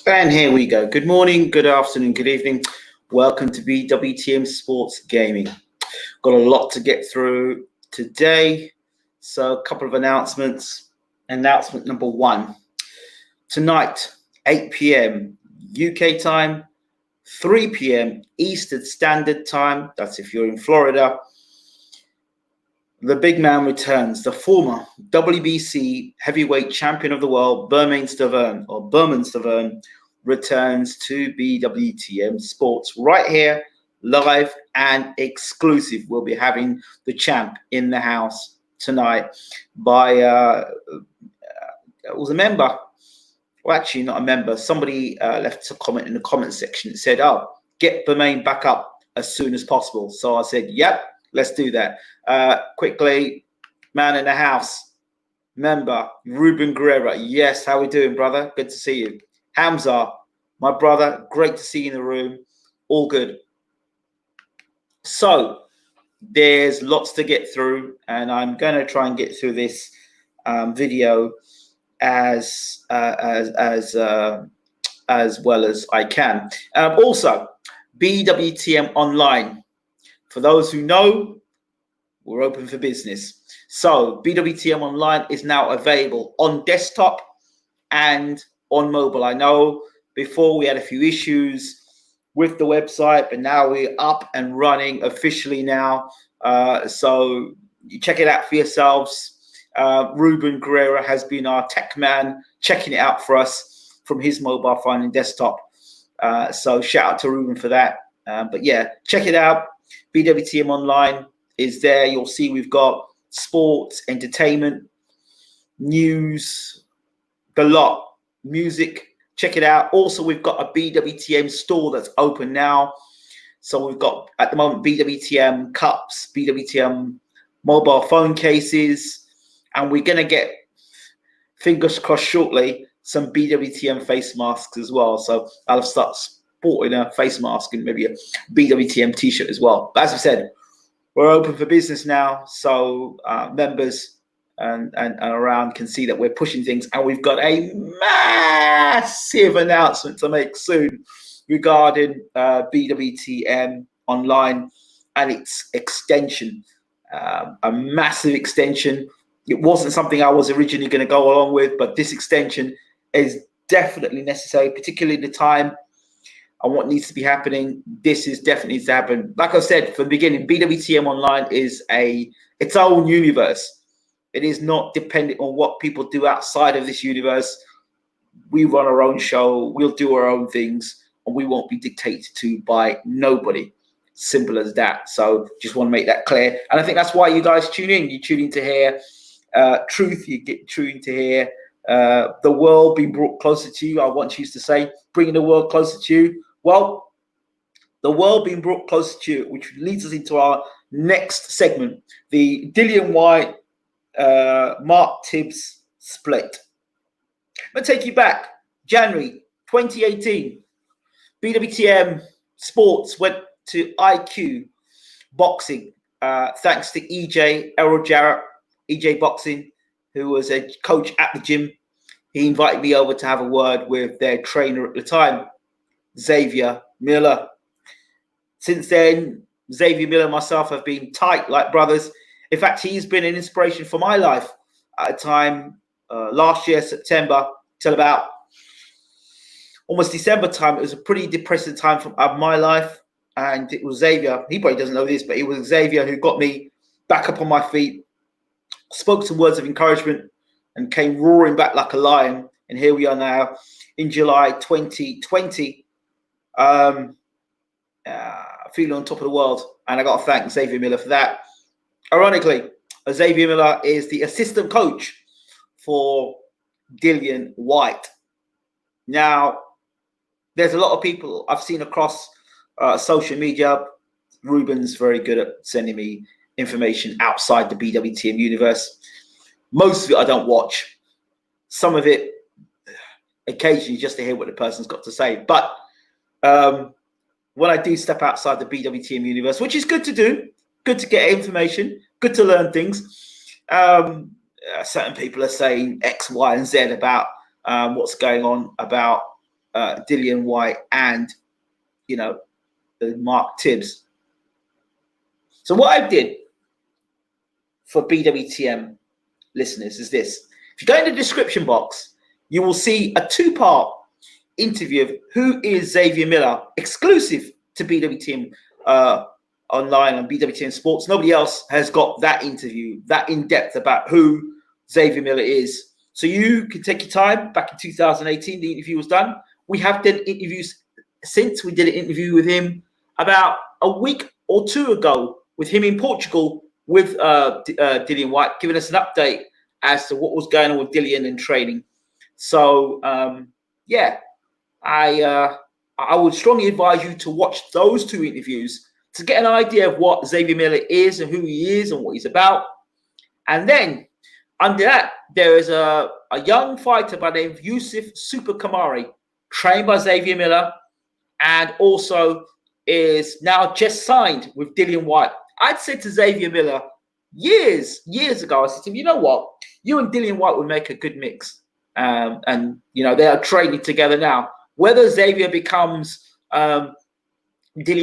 And here we go. Good morning, good afternoon, good evening. Welcome to BWTM Sports Gaming. Got a lot to get through today. So a couple of announcements. Announcement number one. Tonight, 8 p.m. UK time, 3 p.m. Eastern Standard Time. That's if you're in Florida. The big man returns. The former WBC heavyweight champion of the world, Bermane Stiverne, returns to BWTM Sports right here, live and exclusive. We'll be having the champ in the house tonight by it was a member. Well, actually, not a member. Somebody left a comment in the comment section that said, "Oh, get Bermane back up as soon as possible." So I said, "Yep, let's do that." Quickly, man in the house, member Ruben Guerrera. Yes, how we doing, brother? Good to see you. Hamza, my brother, great to see you in the room. All good. So there's lots to get through, and I'm going to try and get through this video as well as I can. Also, BWTM Online. For those who know, we're open for business. So BWTM Online is now available on desktop and on mobile. I know before we had a few issues with the website, but now we're up and running officially now. So you check it out for yourselves. Ruben Guerrera has been our tech man, checking it out for us from his mobile phone and desktop. So shout out to Ruben for that. But yeah, check it out. BWTM Online is there. You'll see we've got sports, entertainment, news, the lot, music. Check it out. Also, we've got a BWTM store that's open now. So we've got at the moment BWTM cups, BWTM mobile phone cases, and we're going to get, fingers crossed shortly, some BWTM face masks as well. So I'll start sporting a face mask and maybe a BWTM t-shirt as well. But as I said, we're open for business now, so members and around can see that we're pushing things, and we've got a massive announcement to make soon regarding BWTM Online and its extension, a massive extension. It wasn't something I was originally going to go along with, but this extension is definitely necessary, particularly the time and what needs to be happening. This is definitely needs to happen. Like I said from the beginning, BWTM Online is its own universe. It is not dependent on what people do outside of this universe. We run our own show. We'll do our own things, and we won't be dictated to by nobody. Simple as that. So just want to make that clear. And I think that's why you guys tune in. You tune in to hear truth. You get tuned to hear the world being brought closer to you. I once used to say, bringing the world closer to you. Well, the world being brought closer to you, which leads us into our next segment, the Dillian Whyte, Mark Tibbs split. I'm going to take you back, January 2018. BWTM Sports went to IQ Boxing, thanks to Errol Jarrett, EJ Boxing, who was a coach at the gym. He invited me over to have a word with their trainer at the time, Xavier Miller. Since then, Xavier Miller and myself have been tight like brothers. In fact, he's been an inspiration for my life at a time last year, September, till about almost December time. It was a pretty depressing time of my life. And it was Xavier. He probably doesn't know this, but it was Xavier who got me back up on my feet, spoke some words of encouragement, and came roaring back like a lion. And here we are now in July 2020. Feeling on top of the world, and I got to thank Xavier Miller for that. Ironically, Xavier Miller is the assistant coach for Dillian Whyte. Now, there's a lot of people I've seen across social media. Ruben's very good at sending me information outside the BWTM universe. Most of it I don't watch. Some of it occasionally just to hear what the person's got to say. But when I do step outside the BWTM universe, which is good to do, good to get information, good to learn things. Certain people are saying X, Y, and Z about what's going on about Dillian Whyte and, you know, Mark Tibbs. So what I did for BWTM listeners is this. If you go in the description box, you will see a 2-part interview of who is Xavier Miller, exclusive to BWTM online on BWTM Sports. Nobody else has got that interview, that in-depth about who Xavier Miller is. So you can take your time. Back in 2018, the interview was done. We have done interviews since. We did an interview with him about a week or 2 ago with him in Portugal with Dillian Whyte, giving us an update as to what was going on with Dillian and training. So, yeah, I would strongly advise you to watch those 2 interviews to get an idea of what Xavier Miller is and who he is and what he's about. And then under that, there is a young fighter by the name of Yusuf Super Kamari, trained by Xavier Miller, and also is now just signed with Dillian Whyte. I'd said to Xavier Miller years ago, I said to him, you know what? You and Dillian Whyte would make a good mix. And, you know, they are training together now. Whether Xavier becomes Dillian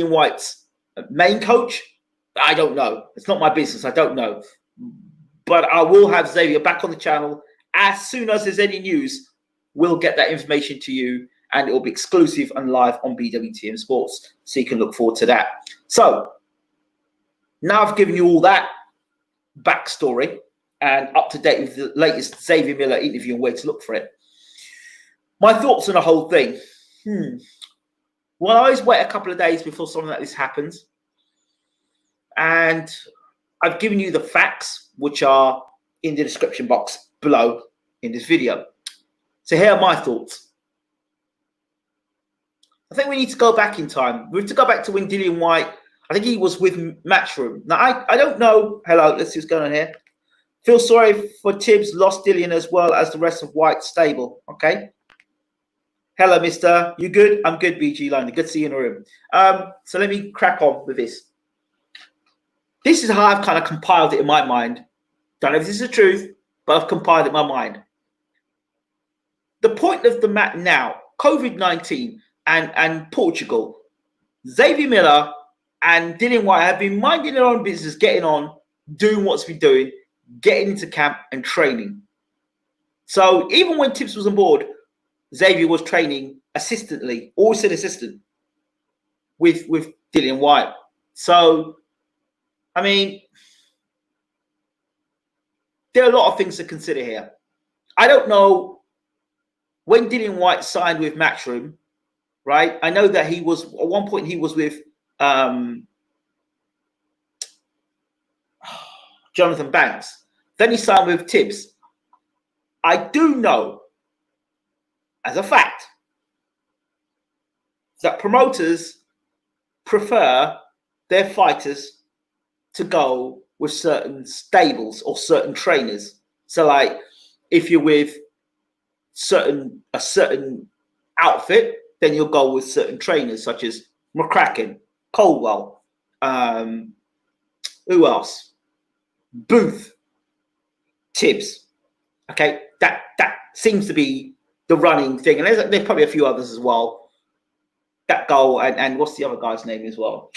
Whyte's main coach, I don't know. It's not my business. I don't know. But I will have Xavier back on the channel. As soon as there's any news, we'll get that information to you, and it will be exclusive and live on BWTM Sports. So you can look forward to that. So now I've given you all that backstory and up to date with the latest Xavier Miller interview and where to look for it. My thoughts on the whole thing. Well, I always wait a couple of days before something like this happens. And I've given you the facts, which are in the description box below in this video. So here are my thoughts. I think we need to go back in time. We have to go back to when Dillian Whyte, I think he was with Matchroom. Now, I don't know. Hello, let's see what's going on here. Feel sorry for Tibbs, lost Dillian as well as the rest of Whyte's stable. Okay. Hello, mister. You good? I'm good, BG Lonely. Good to see you in the room. So let me crack on with this. This is how I've kind of compiled it in my mind. Don't know if this is the truth, but I've compiled it in my mind. The point of the matter now, COVID-19 and Portugal, Xavier Miller and Dillian Whyte have been minding their own business, getting on, doing what's been doing, getting into camp and training. So even when Tibbs was on board, Xavier was training assistantly, always an assistant with Dillian Whyte. So, I mean, there are a lot of things to consider here. I don't know when Dillian Whyte signed with Matchroom, right? I know that he was, at one point he was with Jonathan Banks. Then he signed with Tibbs. I do know, as a fact, that promoters prefer their fighters to go with certain stables or certain trainers. So, like, if you're with a certain outfit, then you'll go with certain trainers such as McCracken, Colwell, who else? Booth, Tibbs. Okay, that seems to be the running thing, and there's probably a few others as well that go. And what's the other guy's name as well?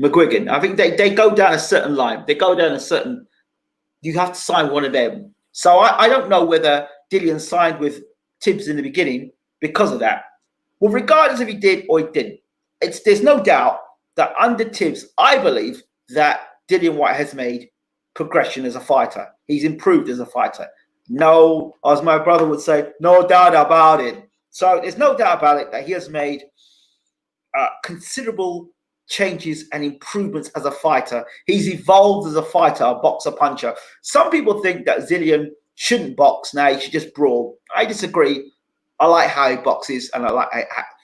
McGuigan. I think they go down a certain line. They go down a certain. You have to sign one of them. So I don't know whether Dillian signed with Tibbs in the beginning because of that. Well, regardless if he did or he didn't, there's no doubt that under Tibbs, I believe that Dillian Whyte has made progression as a fighter. He's improved as a fighter. No, as my brother would say, no doubt about it. So there's no doubt about it that he has made considerable changes and improvements as a fighter. He's evolved as a fighter, a boxer, puncher. Some people think that Dillian shouldn't box now, he should just brawl. I disagree. I like how he boxes, and I like,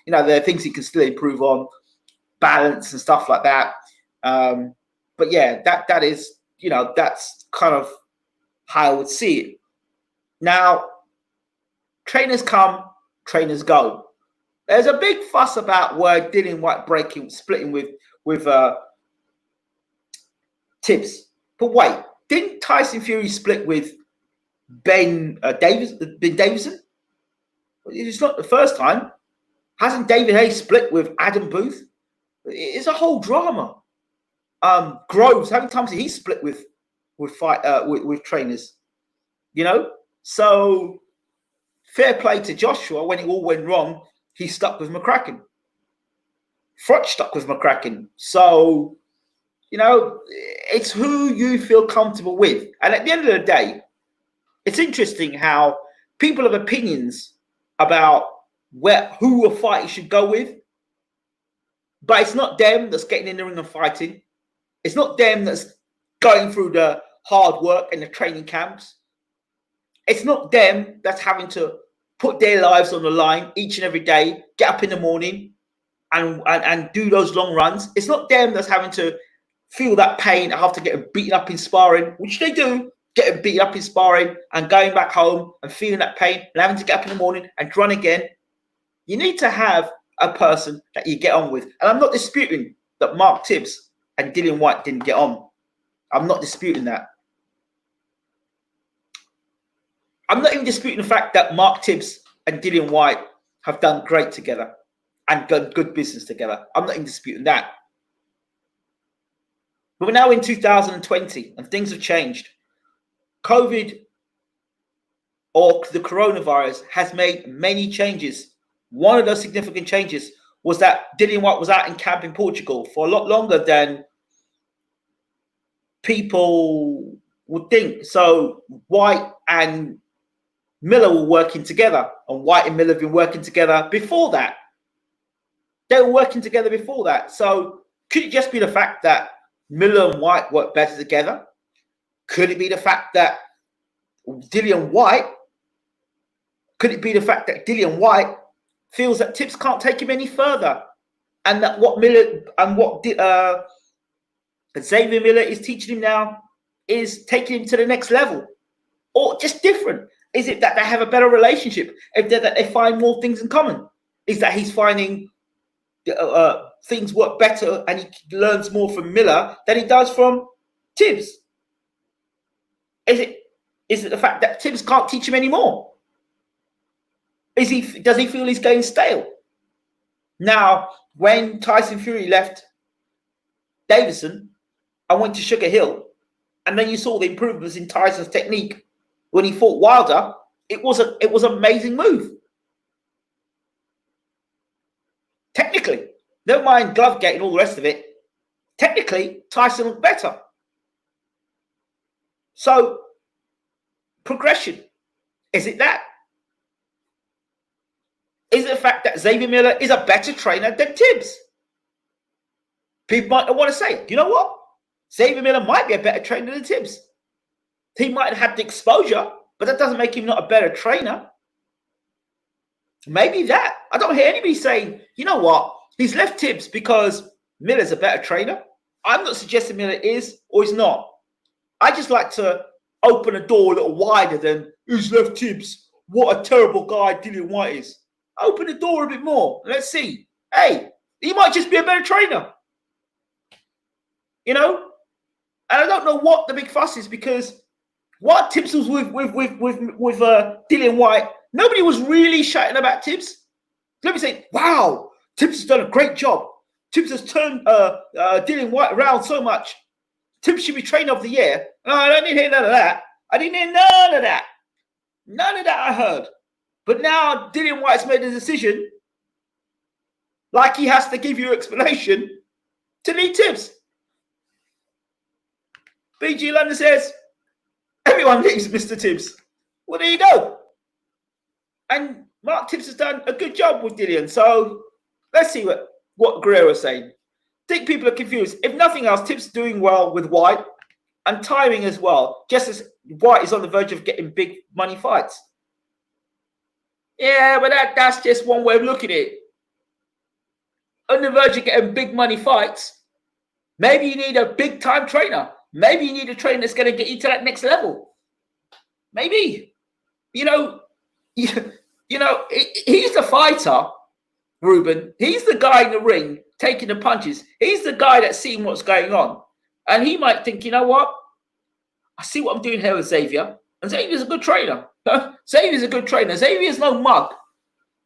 there are things he can still improve on, balance and stuff like that. But yeah, that is, that's kind of how I would see it. Now, trainers come, trainers go. There's a big fuss about where Dillian Whyte splitting with Tibbs. But wait, didn't Tyson Fury split with Ben Davison? It's not the first time. Hasn't David Hayes split with Adam Booth? It's a whole drama. Groves, how many times did he split with trainers? You know, so fair play to Joshua. When it all went wrong, he stuck with McCracken. Frotch stuck with McCracken. So, you know, it's who you feel comfortable with. And at the end of the day, it's interesting how people have opinions about who a fight should go with, but it's not them that's getting in the ring and fighting. It's not them that's going through the hard work and the training camps. It's not them that's having to put their lives on the line each and every day, get up in the morning and do those long runs. It's not them that's having to feel that pain after getting beaten up in sparring, which they do, getting beaten up in sparring and going back home and feeling that pain and having to get up in the morning and run again. You need to have a person that you get on with. And I'm not disputing that Mark Tibbs and Dillian Whyte didn't get on. I'm not disputing that. I'm not even disputing the fact that Mark Tibbs and Dillian Whyte have done great together and done good business together. I'm not even disputing that. But we're now in 2020 and things have changed. COVID or the coronavirus has made many changes. One of those significant changes was that Dillian Whyte was out in camp in Portugal for a lot longer than people would think. So Whyte and Miller were working together, and Whyte and Miller have been working together before that. They were working together before that. So could it just be the fact that Miller and Whyte work better together? Could it be the fact that Dillian Whyte feels that Tibbs can't take him any further, and that what Xavier Miller is teaching him now is taking him to the next level, or just different? Is it that they have a better relationship? Is that they find more things in common? Is that he's finding things work better and he learns more from Miller than he does from Tibbs? Is it the fact that Tibbs can't teach him anymore? Does he feel he's going stale? Now, when Tyson Fury left Davison and went to Sugar Hill, and then you saw the improvements in Tyson's technique when he fought Wilder, it was an amazing move. Technically, never mind Glovegate and all the rest of it. Technically, Tyson looked better. So, progression. Is it that? Is it the fact that Xavier Miller is a better trainer than Tibbs? People might not want to say it. You know what? Xavier Miller might be a better trainer than Tibbs. He might have had the exposure, but that doesn't make him not a better trainer. Maybe that. I don't hear anybody saying, you know what? He's left Tibbs because Miller's a better trainer. I'm not suggesting Miller is or is not. I just like to open a door a little wider than he's left Tibbs. What a terrible guy Dillian Whyte is. Open the door a bit more. Let's see. Hey, he might just be a better trainer. You know? And I don't know what the big fuss is, because what Tibbs was with Dillian Whyte, nobody was really shouting about Tibbs. Let me say, wow, Tibbs has done a great job. Tibbs has turned Dillian Whyte around so much. Tibbs should be trainer of the year. No, I didn't hear none of that. I didn't hear none of that. None of that I heard. But now Dillian Whyte's made a decision, like he has to give you an explanation, to lead Tibbs. BG London says, everyone leaves Mr. Tibbs. Well, there you go. And Mark Tibbs has done a good job with Dillian. So let's see what Guerrero's saying. I think people are confused. If nothing else, Tibbs is doing well with Whyte and timing as well, just as Whyte is on the verge of getting big money fights. Yeah, but that's just one way of looking at it. On the verge of getting big money fights, maybe you need a big time trainer. Maybe you need a trainer that's going to get you to that next level. Maybe. You know, he's the fighter, Ruben. He's the guy in the ring taking the punches. He's the guy that's seeing what's going on. And he might think, you know what? I see what I'm doing here with Xavier. And Xavier's a good trainer. Xavier's a good trainer. Xavier's no mug.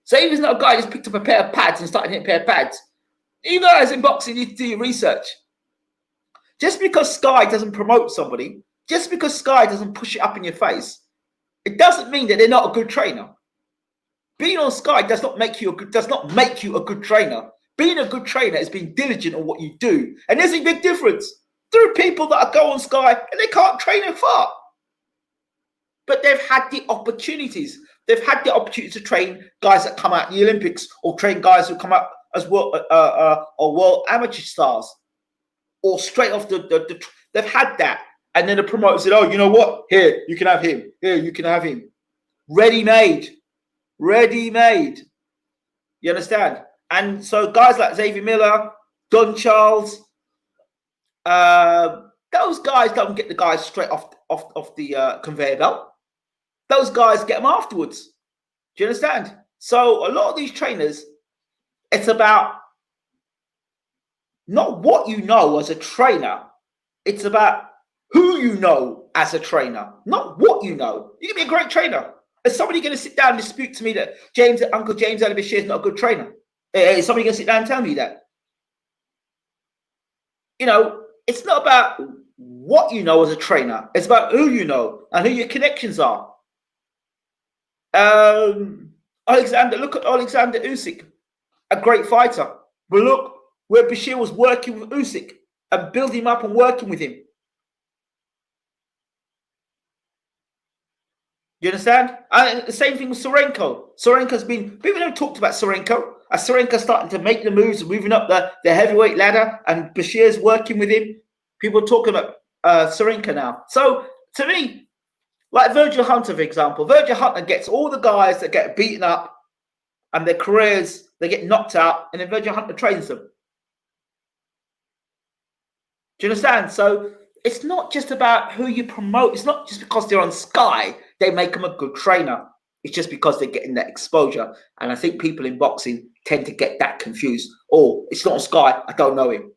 So even if he's not a guy who just picked up a pair of pads and started hitting a pair of pads, you guys in boxing need to do your research. Just because Sky doesn't promote somebody, just because Sky doesn't push it up in your face, it doesn't mean that they're not a good trainer. Being on Sky does not make you a good trainer. Being a good trainer is being diligent on what you do. And there's a big difference. There are people that go on Sky and they can't train a fart. But they've had the opportunities. They've had the opportunity to train guys that come out in the Olympics, or train guys who come out as world amateur stars, or straight off they've had that. And then the promoter said, oh, you know what? Here, you can have him. Here, you can have him. Ready-made. Ready-made. You understand? And so guys like Xavier Miller, Don Charles, those guys don't get the guys straight off the conveyor belt. Those guys get them afterwards. Do you understand? So a lot of these trainers, it's about not what you know as a trainer. It's about who you know as a trainer, not what you know. You can be a great trainer. Is somebody going to sit down and dispute to me that Uncle James Ali Bashir is not a good trainer? Is somebody going to sit down and tell me that? You know, it's not about what you know as a trainer. It's about who you know and who your connections are. Look at Alexander Usyk, a great fighter. But look where Bashir was working with Usyk and building him up and working with him. You understand? And the same thing with Sorenko. Sorenko's been, people have talked about Sorenko. As Sorenko's starting to make the moves, moving up the heavyweight ladder, and Bashir's working with him. People are talking about Sorenko now. So to me, like Virgil Hunter, for example, Virgil Hunter gets all the guys that get beaten up and their careers, they get knocked out, and then Virgil Hunter trains them. Do you understand? So it's not just about who you promote. It's not just because they're on Sky, they make them a good trainer. It's just because they're getting that exposure. And I think people in boxing tend to get that confused. Oh, it's not on Sky, I don't know him.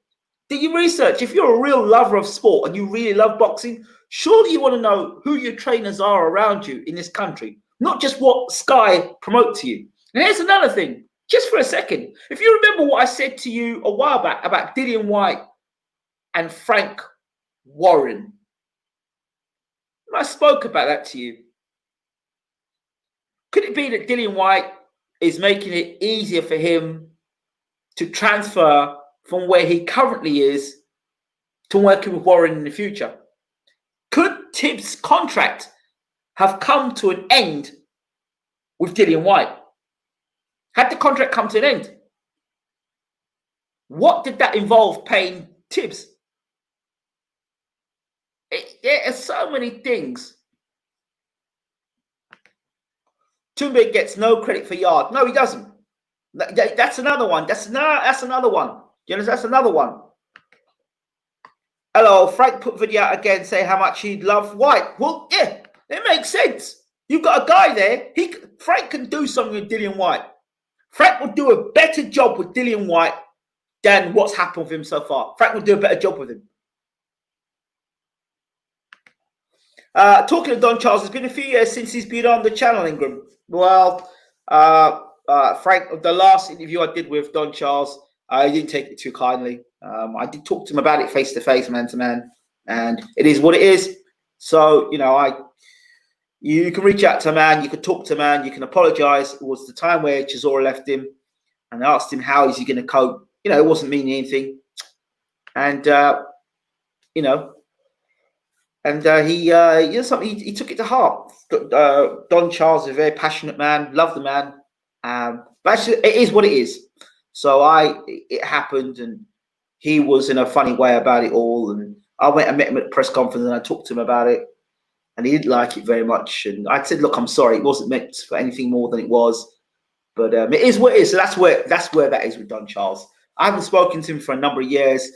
Do your research. If you're a real lover of sport and you really love boxing, surely you want to know who your trainers are around you in this country, not just what Sky promote to you. And here's another thing, just for a second. If you remember what I said to you a while back about Dillian Whyte and Frank Warren, I spoke about that to you. Could it be that Dillian Whyte is making it easier for him to transfer from where he currently is to working with Warren in the future? Could Tibbs' contract have come to an end with Dillian Whyte? Had the contract come to an end, what did that involve paying Tibbs? There are so many things. Tumbe gets no credit for yard. No, he doesn't. That's another one. That's another one. You know, that's another one. Hello, Frank put video out again saying how much he'd love White. Well, yeah, it makes sense. You've got a guy there. Frank can do something with Dillian Whyte. Frank will do a better job with Dillian Whyte than what's happened with him so far. Frank will do a better job with him. Talking to Don Charles, it's been a few years since he's been on the channel, Ingram. Well, Frank, the last interview I did with Don Charles, I didn't take it too kindly. I did talk to him about it face to face, man to man, and it is what it is. So, you know, you can reach out to a man, you can talk to a man, you can apologize. It was the time where Chisora left him, and I asked him how is he going to cope. You know, it wasn't meaning anything, and you know. And he took it to heart. Don Charles is a very passionate man, love the man. But actually, it is what it is. So it happened, and he was in a funny way about it all. And I went and met him at the press conference, and I talked to him about it, and he didn't like it very much. And I said, "Look, I'm sorry. It wasn't meant for anything more than it was, but it is what it is." So that's where that is with Don Charles. I haven't spoken to him for a number of years.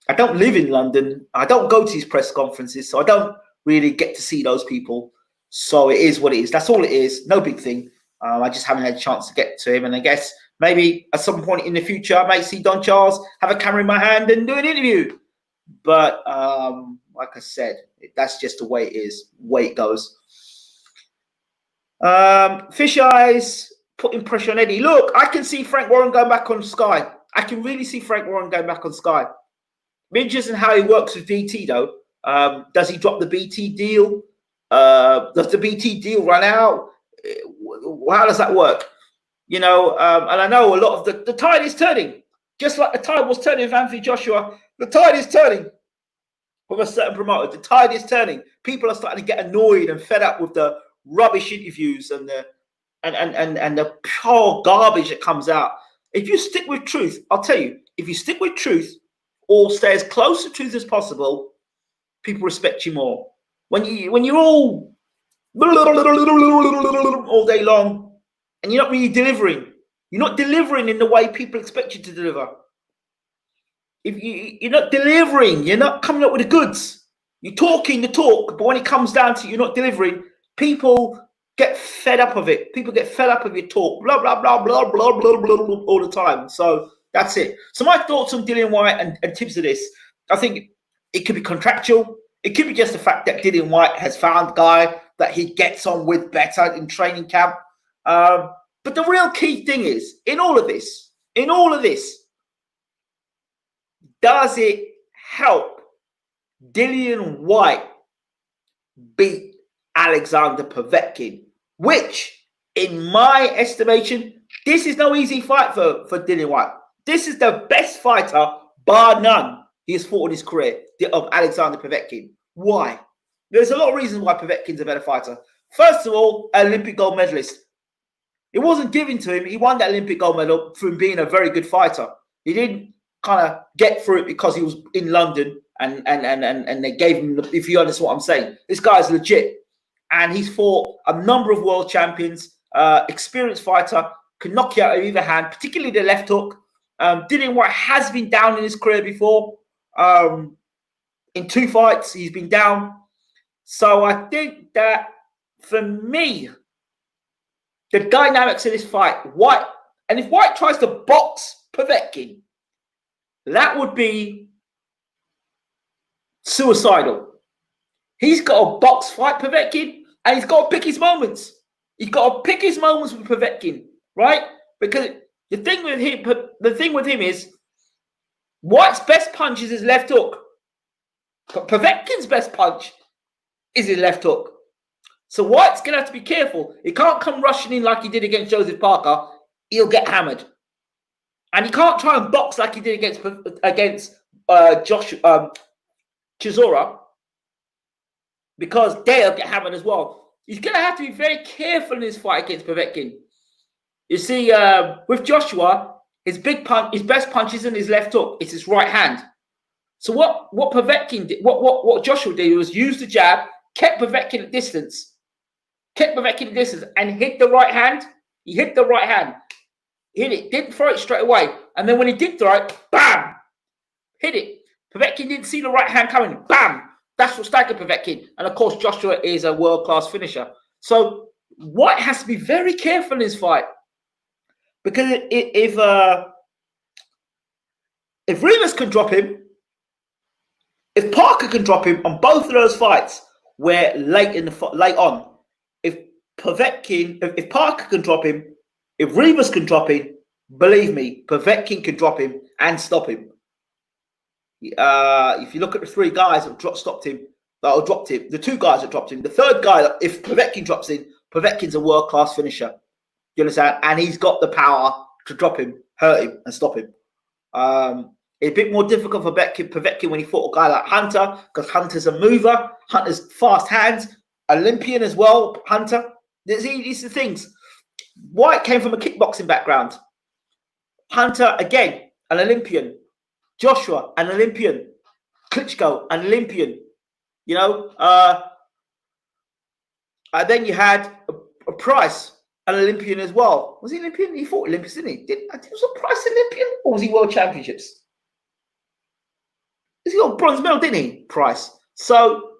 I don't live in London. I don't go to these press conferences, so I don't really get to see those people. So it is what it is. That's all it is. No big thing. I just haven't had a chance to get to him. And I guess maybe at some point in the future, I may see Don Charles, have a camera in my hand and do an interview. But like I said, that's just the way it is, the way it goes. Fish Eyes putting pressure on Eddie. Look, I can see Frank Warren going back on Sky. I can really see Frank Warren going back on Sky. Interesting how he works with BT though. Does he drop the BT deal? Does the BT deal run out? How does that work? You know, and I know a lot of the tide is turning. Just like the tide was turning with Anthony Joshua, the tide is turning with a certain promoter. The tide is turning. People are starting to get annoyed and fed up with the rubbish interviews and the pure garbage that comes out. If you stick with truth, I'll tell you, if you stick with truth or stay as close to truth as possible, people respect you more. When you're all day long and you're not really delivering, you're not delivering in the way people expect you to deliver. If you're not delivering, you're not coming up with the goods. You're talking the talk, but when it comes down to you're not delivering, people get fed up of it. People get fed up of your talk, blah, blah, blah, blah, blah, blah, blah, blah, all the time. So that's it. So my thoughts on Dillian Whyte and Tibbs of this, I think it could be contractual. It could be just the fact that Dillian Whyte has found a guy that he gets on with better in training camp. But the real key thing is, in all of this, does it help Dillian Whyte beat Alexander Povetkin? Which, in my estimation, this is no easy fight for Dillian Whyte. This is the best fighter, bar none, he has fought in his career, of Alexander Povetkin. Why? There's a lot of reasons why Povetkin's a better fighter. First of all, Olympic gold medalist. It wasn't given to him. He won that Olympic gold medal from being a very good fighter. He didn't kind of get through it because he was in London and they gave him, if you understand what I'm saying. This guy's legit. And he's fought a number of world champions, experienced fighter, can knock you out of either hand, particularly the left hook. Dillian Whyte has been down in his career before. In 2 fights, he's been down. So I think that, for me, the dynamics of this fight, Whyte, and if Whyte tries to box Povetkin, that would be suicidal. He's got to box fight Povetkin, and he's got to pick his moments. He's got to pick his moments with Povetkin, right? Because the thing with him is Whyte's best punch is his left hook. But Povetkin's best punch is his left hook. So Whyte's going to have to be careful. He can't come rushing in like he did against Joseph Parker. He'll get hammered. And he can't try and box like he did against Chisora, because they'll get hammered as well. He's going to have to be very careful in his fight against Povetkin. You see, with Joshua, his best punch isn't his left hook. It's his right hand. So what Povetkin did, what Joshua did was use the jab, kept Povetkin at distance, and hit the right hand. He hit the right hand. Hit it, didn't throw it straight away. And then when he did throw it, bam, hit it. Povetkin didn't see the right hand coming, bam. That's what staggered Povetkin. And of course, Joshua is a world-class finisher. So Whyte has to be very careful in his fight. Because if Rivas can drop him, if Parker can drop him on both of those fights, where late on, if Parker can drop him, if Rivas can drop him, believe me, Povetkin can drop him and stop him. If you look at the 3 guys that dropped him, the 2 guys that dropped him, the 3rd guy, if Povetkin drops in, Povetkin's a world-class finisher. You understand? And he's got the power to drop him, hurt him, and stop him. It's a bit more difficult for Povetkin when he fought a guy like Hunter, because Hunter's a mover. Hunter's fast hands. Olympian as well, Hunter. These are the things. Whyte came from a kickboxing background. Hunter, again, an Olympian. Joshua, an Olympian. Klitschko, an Olympian. You know? And then you had a Price, an Olympian as well. Was he Olympian? He fought Olympics, didn't he? Was a Price Olympian? Or was he World Championships? He got a bronze medal, didn't he? Price. So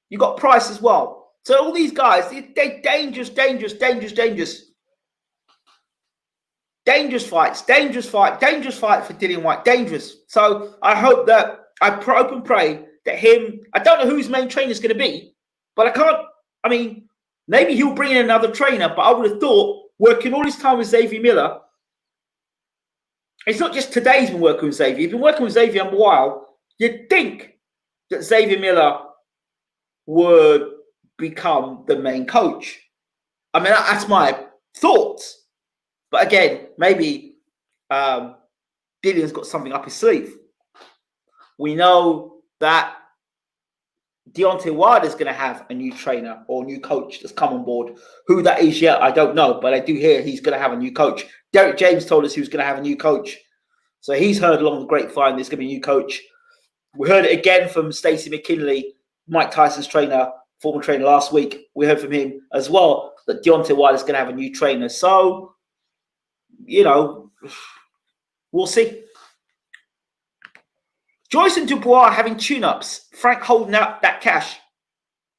you got Price as well. So all these guys, they're dangerous fights. Dangerous fight for Dillian Whyte. Dangerous. So I hope that, I hope and pray that I don't know who his main trainer is going to be, but maybe he'll bring in another trainer, but I would have thought working all his time with Xavier Miller. It's not just today he's been working with Xavier. He's been working with Xavier a while. You'd think that Xavier Miller would become the main coach. I mean, that's my thoughts. But again, maybe Dillian's got something up his sleeve. We know that Deontay Wilder is going to have a new trainer or new coach that's come on board. Who that is yet, I don't know. But I do hear he's going to have a new coach. Derek James told us he was going to have a new coach. So he's heard along the grapevine there's going to be a new coach. We heard it again from Stacey McKinley, Mike Tyson's trainer, former trainer last week. We heard from him as well that Deontay Wilder is going to have a new trainer. So, you know, we'll see. Joyce and Dubois having tune-ups. Frank holding out that cash.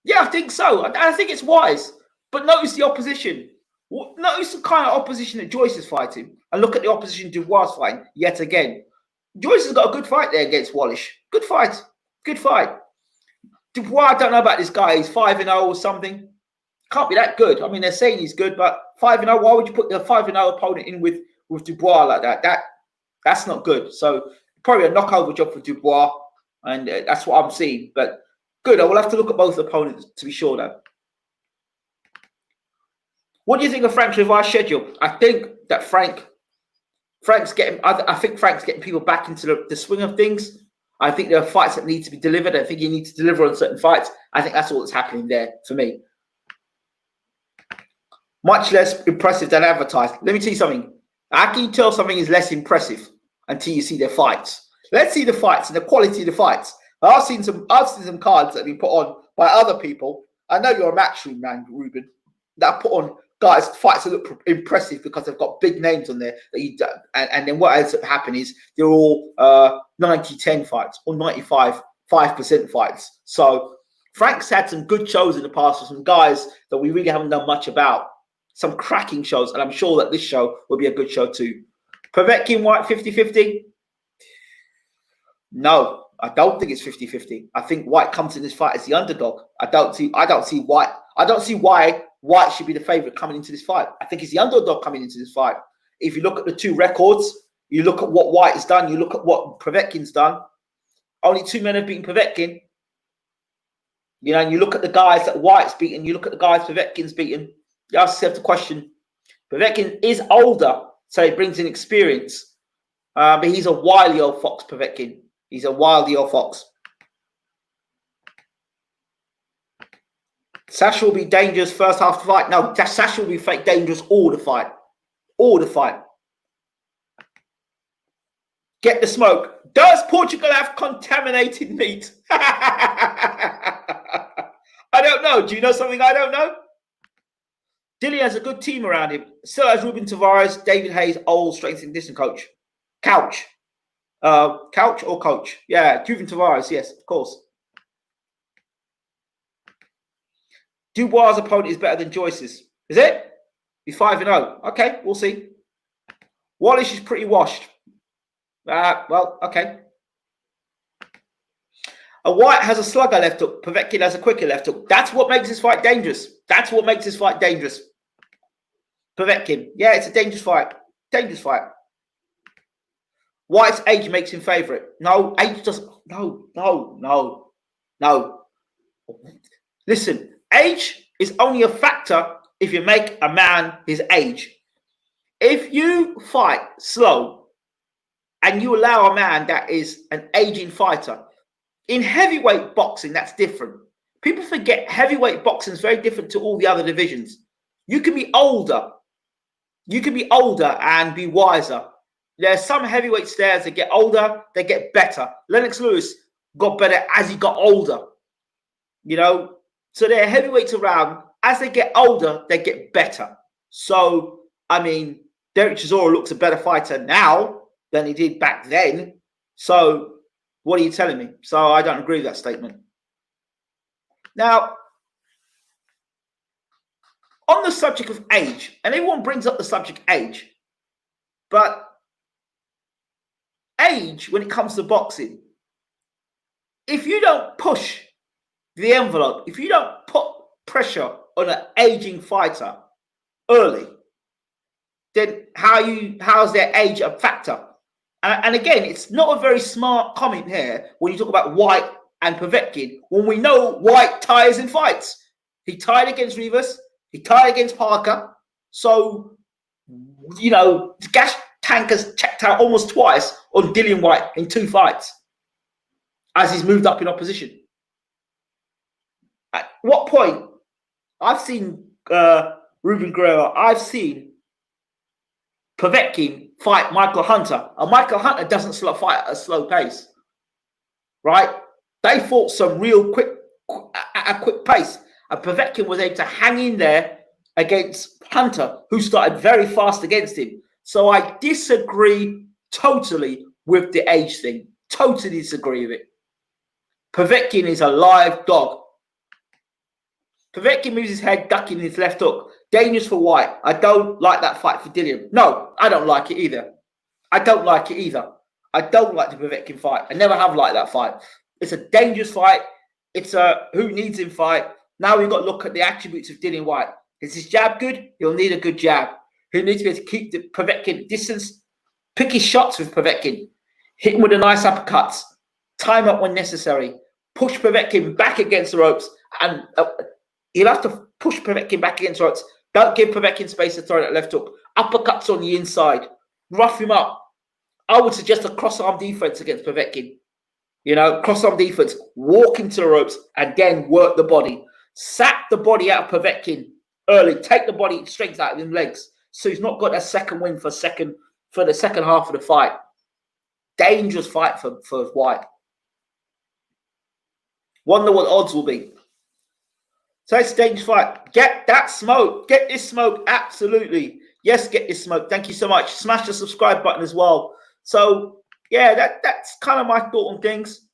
Yeah, I think so. I think it's wise. But notice the opposition. Notice the kind of opposition that Joyce is fighting. And look at the opposition Dubois is fighting yet again. Joyce has got a good fight there against Wallish. Good fight. Good fight. Dubois, I don't know about this guy. He's 5-0 or something. Can't be that good. I mean, they're saying he's good, but 5-0, why would you put the 5-0 opponent in with Dubois like that? That's not good. So probably a knockover job for Dubois, and that's what I'm seeing. But good. I will have to look at both opponents to be sure, though. What do you think of Frank's revised schedule? I think that Frank's getting. I think Frank's getting people back into the swing of things. I think there are fights that need to be delivered. I think he needs to deliver on certain fights. I think that's all that's happening there for me. Much less impressive than advertised. Let me tell you something. How can you tell something is less impressive until you see their fights? Let's see the fights and the quality of the fights. I've seen some cards that have been put on by other people. I know you're a matchroom man, Ruben, that put on guys fights that look impressive because they've got big names on there. And then what ends up happening is they're all 90-10 fights or 95-5% fights. So Frank's had some good shows in the past with some guys that we really haven't done much about. Some cracking shows, and I'm sure that this show will be a good show too. Povetkin Whyte 50-50? No, I don't think it's 50-50. I think Whyte comes in this fight as the underdog. I don't see Whyte. I don't see why Whyte should be the favorite coming into this fight. I think he's the underdog coming into this fight. If you look at the two records, you look at what Whyte has done, you look at what Povetkin's done. Only two men have beaten Povetkin. You know, and you look at the guys that Whyte's beaten, you look at the guys Povetkin's beaten. You ask yourself the question. Povetkin is older, so he brings in experience. But he's a wily old fox, Povetkin. He's a wily old fox. Sasha will be dangerous first half of the fight. No, Sasha will be fake dangerous all the fight. All the fight. Get the smoke. Does Portugal have contaminated meat? I don't know. Do you know something I don't know? Dillian has a good team around him. Still has Ruben Tavares, David Hayes, old strength and conditioning coach. Couch or coach? Yeah, Ruben Tavares, yes, of course. Dubois' opponent is better than Joyce's. Is it? He's 5-0. Okay, we'll see. Wallish is pretty washed. Well, okay. Whyte has a slugger left hook. Povetkin has a quicker left hook. That's what makes this fight dangerous. That's what makes this fight dangerous. Povetkin. Yeah, it's a dangerous fight. Dangerous fight. Whyte's age makes him favourite. No, age doesn't. No. Listen, age is only a factor if you make a man his age. If you fight slow and you allow a man that is an aging fighter, in heavyweight boxing, that's different. People forget heavyweight boxing is very different to all the other divisions. You can be older. You can be older and be wiser. There's some heavyweights there as they get older, they get better. Lennox Lewis got better as he got older. You know, so there are heavyweights around. As they get older, they get better. So, I mean, Derek Chisora looks a better fighter now than he did back then. So, what are you telling me? So I don't agree with that statement. Now, on the subject of age, and everyone brings up the subject age, but age, when it comes to boxing, if you don't push the envelope, if you don't put pressure on an aging fighter early, then how's their age a factor? And again, it's not a very smart comment here when you talk about Whyte and Povetkin, when we know Whyte tires in fights. He tied against Rivas, he tied against Parker. So, you know, the gas tank has checked out almost twice on Dillian Whyte in 2 fights as he's moved up in opposition. At what point? I've seen Ruben Guerrero, I've seen Povetkin fight Michael Hunter, and Michael Hunter doesn't fight at a slow pace, right? They fought some real quick at a quick pace, and Povetkin was able to hang in there against Hunter, who started very fast against him. So I disagree totally with the age thing. Totally disagree with it. Povetkin is a live dog. Povetkin moves his head, ducking his left hook. Dangerous for Whyte. I don't like that fight for Dillian. No, I don't like it either. I don't like it either. I don't like the Povetkin fight. I never have liked that fight. It's a dangerous fight. It's a who needs him fight. Now we've got to look at the attributes of Dillian Whyte. Is his jab good? He'll need a good jab. He'll need to be able to keep the Povetkin distance. Pick his shots with Povetkin. Hit him with a nice uppercuts. Time up when necessary. Push Povetkin back against the ropes. And he'll have to push Povetkin back against the ropes. Don't give Povetkin space to throw that left hook. Uppercuts on the inside. Rough him up. I would suggest a cross-arm defense against Povetkin. You know, cross-arm defense. Walk into the ropes and then work the body. Sack the body out of Povetkin early. Take the body strength out of his legs. So he's not got that second win for the second half of the fight. Dangerous fight for Whyte. Wonder what odds will be. So it's a dangerous fight. Get that smoke. Get this smoke. Absolutely. Yes, get this smoke. Thank you so much. Smash the subscribe button as well. So, yeah, that's kind of my thought on things.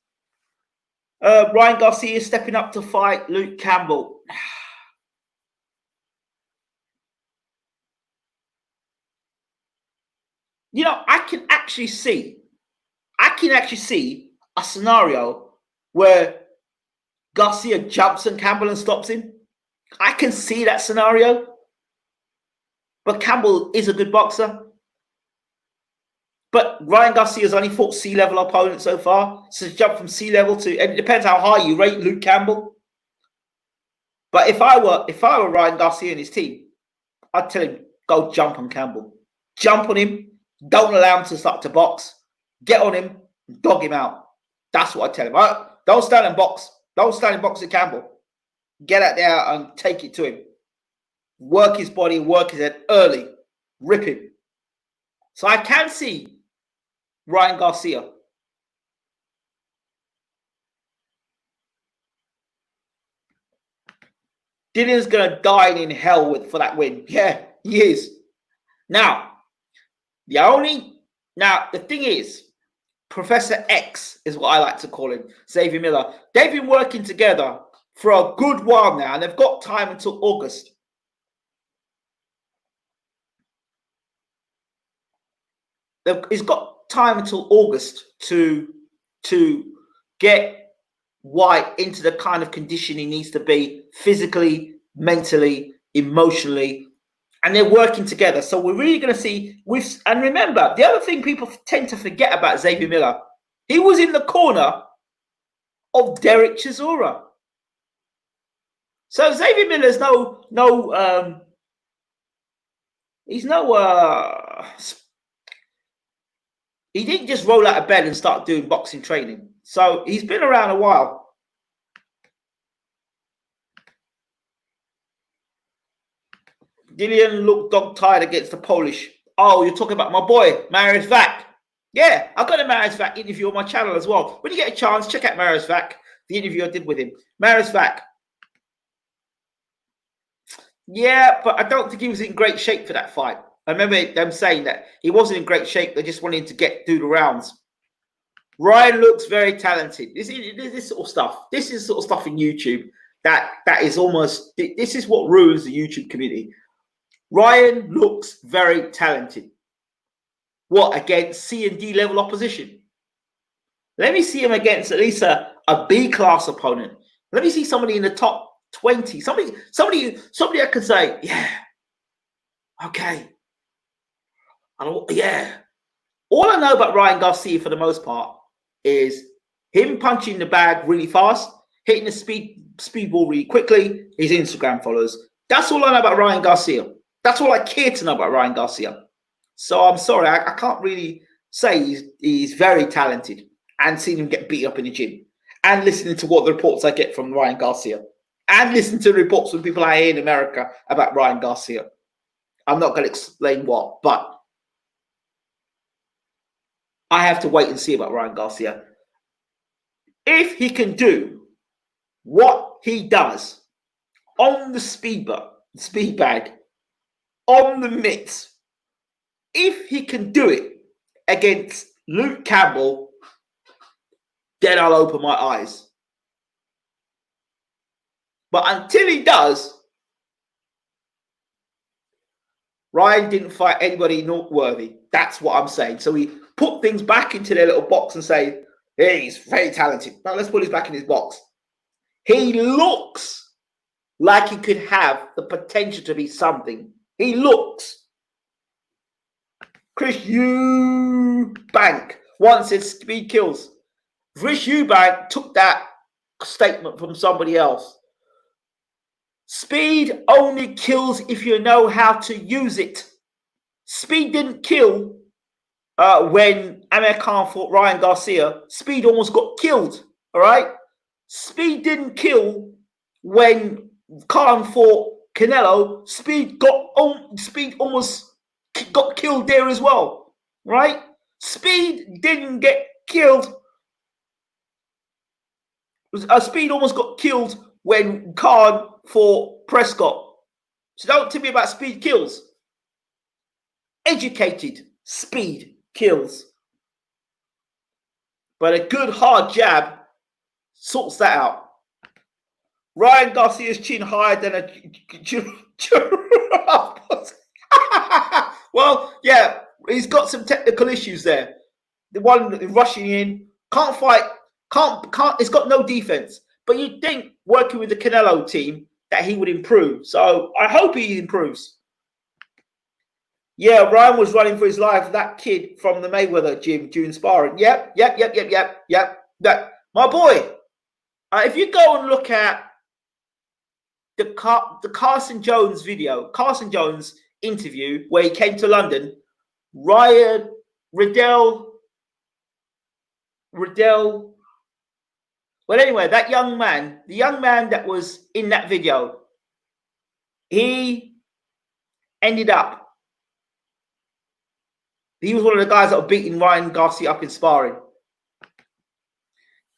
Ryan Garcia stepping up to fight Luke Campbell. You know, I can actually see a scenario where Garcia jumps on Campbell and stops him. I can see that scenario. But Campbell is a good boxer. But Ryan Garcia's only fought C-level opponents so far. So to jump from C-level to, and it depends how high you rate Luke Campbell. But if I were Ryan Garcia and his team, I'd tell him, go jump on Campbell. Jump on him. Don't allow him to start to box. Get on him. Dog him out. That's what I tell him. Don't stand and box. Don't stand and box at Campbell. Get out there and take it to him. Work his body, work his head early. Rip him. So I can see Ryan Garcia. Dillian's going to die in hell for that win. Yeah, he is. Now, the thing is, Professor X is what I like to call him, Xavier Miller. They've been working together for a good while now, and they've got time until August. He's got time until August to get Whyte into the kind of condition he needs to be physically, mentally, emotionally, and they're working together. So we're really going to see. And remember, the other thing people tend to forget about Xavier Miller, he was in the corner of Derek Chisora. So Xavier Miller's he didn't just roll out of bed and start doing boxing training. So he's been around a while. Dillian looked dog-tired against the Polish. Oh, you're talking about my boy, Mariusz Vac. Yeah, I've got a Mariusz Vac interview on my channel as well. When you get a chance, check out Mariusz Vac, the interview I did with him. Mariusz Vac. Yeah, but I don't think he was in great shape for that fight. I remember them saying that he wasn't in great shape. They just wanted to get through the rounds. Ryan looks very talented. This sort of stuff. This is sort of stuff in YouTube that is almost. This is what ruins the YouTube community. Ryan looks very talented. What, against C and D level opposition? Let me see him against at least a B class opponent. Let me see somebody in the top 20. Somebody I can say, yeah, okay. Yeah. All I know about Ryan Garcia for the most part is him punching the bag really fast, hitting the speedball really quickly, his Instagram followers. That's all I know about Ryan Garcia. That's all I care to know about Ryan Garcia. So I'm sorry, I can't really say he's very talented and seen him get beat up in the gym and listening to what the reports I get from Ryan Garcia and listening to the reports from people I hear in America about Ryan Garcia. I'm not going to explain what, but I have to wait and see about Ryan Garcia. If he can do what he does on the speed bag, on the mitts, if he can do it against Luke Campbell, then I'll open my eyes. But until he does, Ryan didn't fight anybody noteworthy. That's what I'm saying. So we put things back into their little box and say, hey, he's very talented. Now let's put this back in his box. He looks like he could have the potential to be something. He looks. Chris Eubank once said speed kills. Chris Eubank took that statement from somebody else. Speed only kills if you know how to use it. Speed didn't kill when Amir Khan fought Ryan Garcia. Speed almost got killed, all right? Speed didn't kill when Khan fought Canelo. Speed almost got killed there as well, right? Speed didn't get killed. Speed almost got killed when Khan fought Prescott. So don't tell me about speed kills. Educated speed kills. But a good hard jab sorts that out. Ryan Garcia's chin higher than a giraffe. Well, yeah, he's got some technical issues there. The one rushing in, can't fight, can't. It's got no defense. But you'd think working with the Canelo team that he would improve. So I hope he improves. Yeah, Ryan was running for his life. That kid from the Mayweather gym during sparring. Yep. That my boy. If you go and look at the Carson Jones video, Carson Jones interview where he came to London, Riddell. Well, anyway, that young man, the young man that was in that video, he ended up, he was one of the guys that were beating Ryan Garcia up in sparring.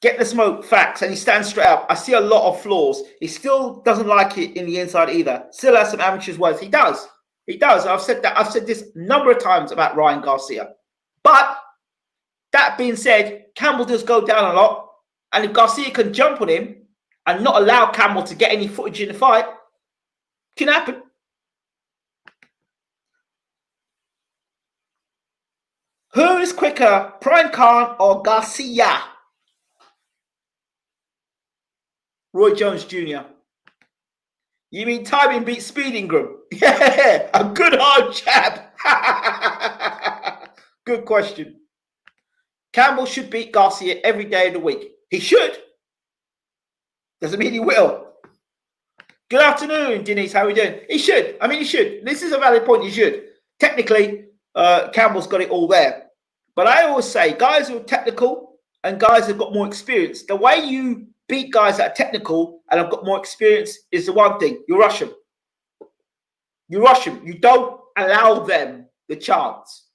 Get the smoke, facts, and he stands straight up. I see a lot of flaws. He still doesn't like it in the inside either. Still has some amateur's words. He does. I've said that. I've said this a number of times about Ryan Garcia. But that being said, Campbell does go down a lot. And if Garcia can jump on him and not allow Campbell to get any footage in the fight, it can happen. Who is quicker, Prime Khan or Garcia? Roy Jones Jr. You mean timing beats speed, Ingram? Yeah, a good hard jab. Good question. Campbell should beat Garcia every day of the week. He should. Doesn't mean he will. Good afternoon, Denise. How are we doing? He should. I mean, he should. This is a valid point. He should. Technically, Campbell's got it all there. But I always say, guys who are technical and guys who've got more experience, the way you beat guys that are technical and have got more experience is the one thing. You rush them. You rush them. You don't allow them the chance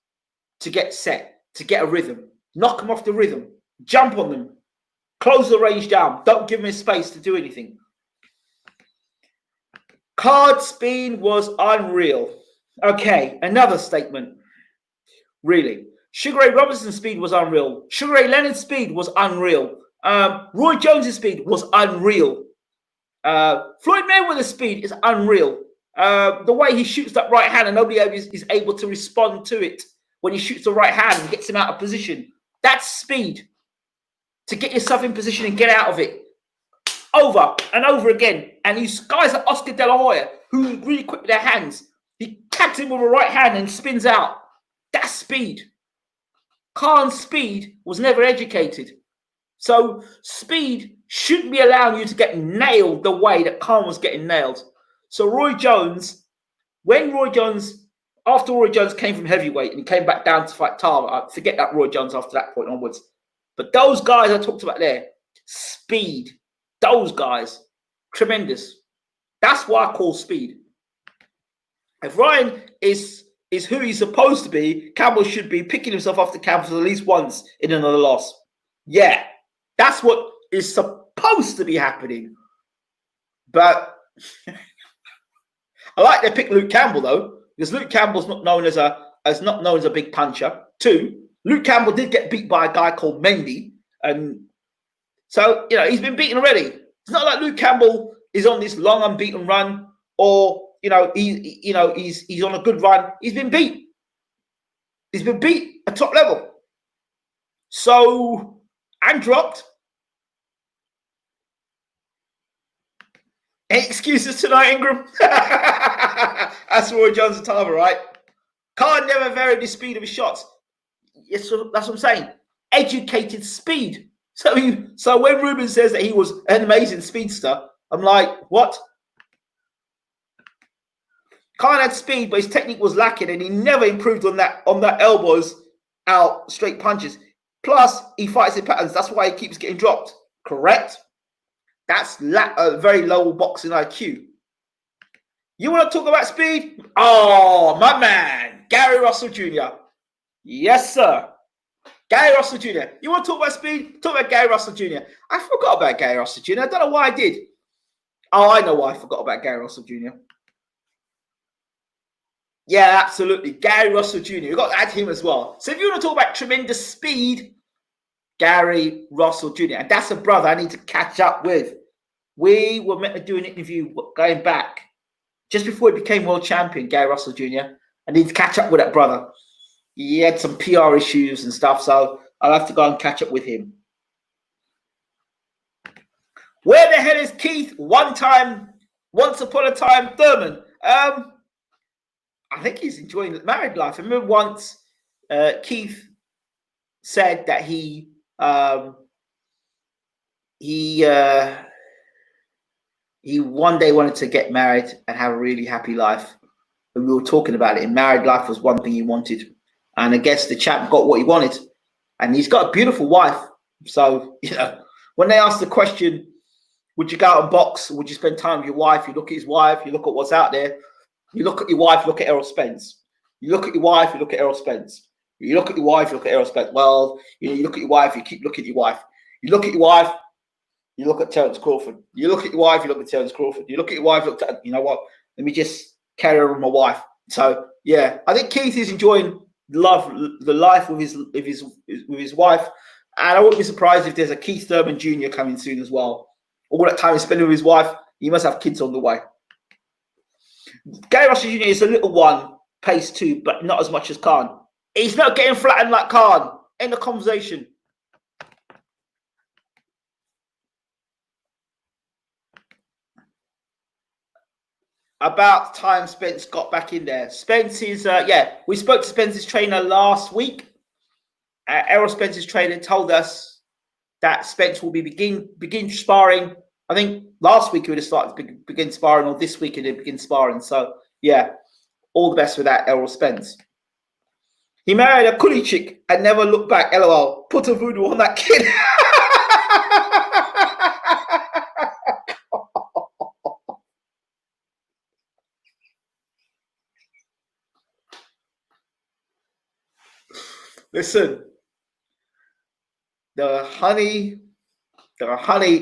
to get set, to get a rhythm. Knock them off the rhythm. Jump on them. Close the range down. Don't give them space to do anything. Card speed was unreal. Okay, another statement. Really. Sugar Ray Robinson's speed was unreal. Sugar Ray Leonard's speed was unreal. Roy Jones's speed was unreal. Floyd Mayweather's speed is unreal. The way he shoots that right hand and nobody is able to respond to it when he shoots the right hand and gets him out of position. That's speed. To get yourself in position and get out of it. Over and over again. And these guys like Oscar De La Hoya, who really quick with their hands, he tags him with a right hand and spins out. That's Speed. Khan's Speed was never educated. So Speed shouldn't be allowing you to get nailed the way that Khan was getting nailed. So Roy Jones, after Roy Jones came from heavyweight and he came back down to fight Tara, I forget that Roy Jones after that point onwards. But those guys I talked about there, Speed, those guys, tremendous. That's why I call Speed. If Ryan is who he's supposed to be, Campbell should be picking himself off the canvas at least once in another loss. Yeah, that's what is supposed to be happening. But I like they pick Luke Campbell though, because Luke Campbell's not known as a big puncher. 2, Luke Campbell did get beat by a guy called Mendy, and so he's been beaten already. It's not like Luke Campbell is on this long unbeaten run, or he's on a good run. He's been beat. He's been beat at top level. So, and dropped. Any excuses tonight, Ingram? That's Roy Jones and Tava, right? Khan never varied the speed of his shots. Yes, that's what I'm saying. Educated speed. So when Ruben says that he was an amazing speedster, I'm like, what? Khan had speed, but his technique was lacking, and he never improved on that elbows out straight punches. Plus, he fights in patterns. That's why he keeps getting dropped. Correct? That's a very low boxing IQ. You want to talk about speed? Oh, my man, Gary Russell Jr. Yes, sir. Gary Russell Jr. You want to talk about speed? Talk about Gary Russell Jr. I forgot about Gary Russell Jr. I don't know why I did. Oh, I know why I forgot about Gary Russell Jr. Yeah, absolutely. Gary Russell Jr. You've got to add him as well. So if you want to talk about tremendous speed, Gary Russell Jr. And that's a brother I need to catch up with. We were meant to do an interview going back just before he became world champion, Gary Russell Jr. I need to catch up with that brother. He had some PR issues and stuff, so I'll have to go and catch up with him. Where the hell is Keith? Once upon a time, Thurman. I think he's enjoying the married life. I remember once Keith said that he one day wanted to get married and have a really happy life. And we were talking about it. And married life was one thing he wanted. And I guess the chap got what he wanted. And he's got a beautiful wife. So, when they ask the question, would you go out and box? Would you spend time with your wife? You look at his wife. You look at what's out there. You look at your wife, look at Errol Spence. You look at your wife, you look at Errol Spence. You look at your wife, you look at Errol Spence. Well, you look at your wife, you keep looking at your wife. You look at your wife, you look at Terence Crawford. You look at your wife, you look at Terence Crawford. You look at your wife, look at, you know what? Let me just carry on with my wife. So yeah, I think Keith is enjoying the life with his wife, and I wouldn't be surprised if there's a Keith Thurman Jr. coming soon as well. All that time he's spending with his wife, he must have kids on the way. Gary Russell Jr. is a little one, pace 2, but not as much as Khan. He's not getting flattened like Khan. End of conversation. About time Spence got back in there. Spence is, we spoke to Spence's trainer last week. Errol Spence's trainer told us that Spence will be begin sparring. I think last week he would have started to begin sparring, or this week he did begin sparring. So, yeah, all the best with that, Errol Spence. He married a coolie chick and never looked back. LOL. Put a voodoo on that kid. Listen, the honey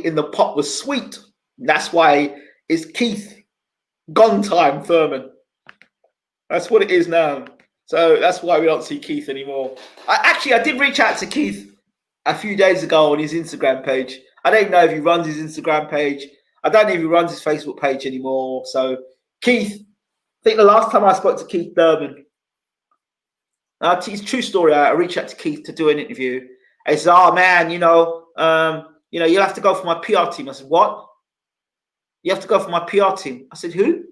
in the pot was sweet. That's why it's Keith gone time, Thurman. That's what it is now. So that's why we don't see Keith anymore. I did reach out to Keith a few days ago on his Instagram page. I don't know if he runs his Instagram page. I don't know if he runs his Facebook page anymore. So Keith, I think the last time I spoke to Keith Thurman, it's a true story. I reached out to Keith to do an interview. He said, "Oh man, you'll have to go for my PR team." I said, "What? You have to go for my PR team?" I said, "Who?"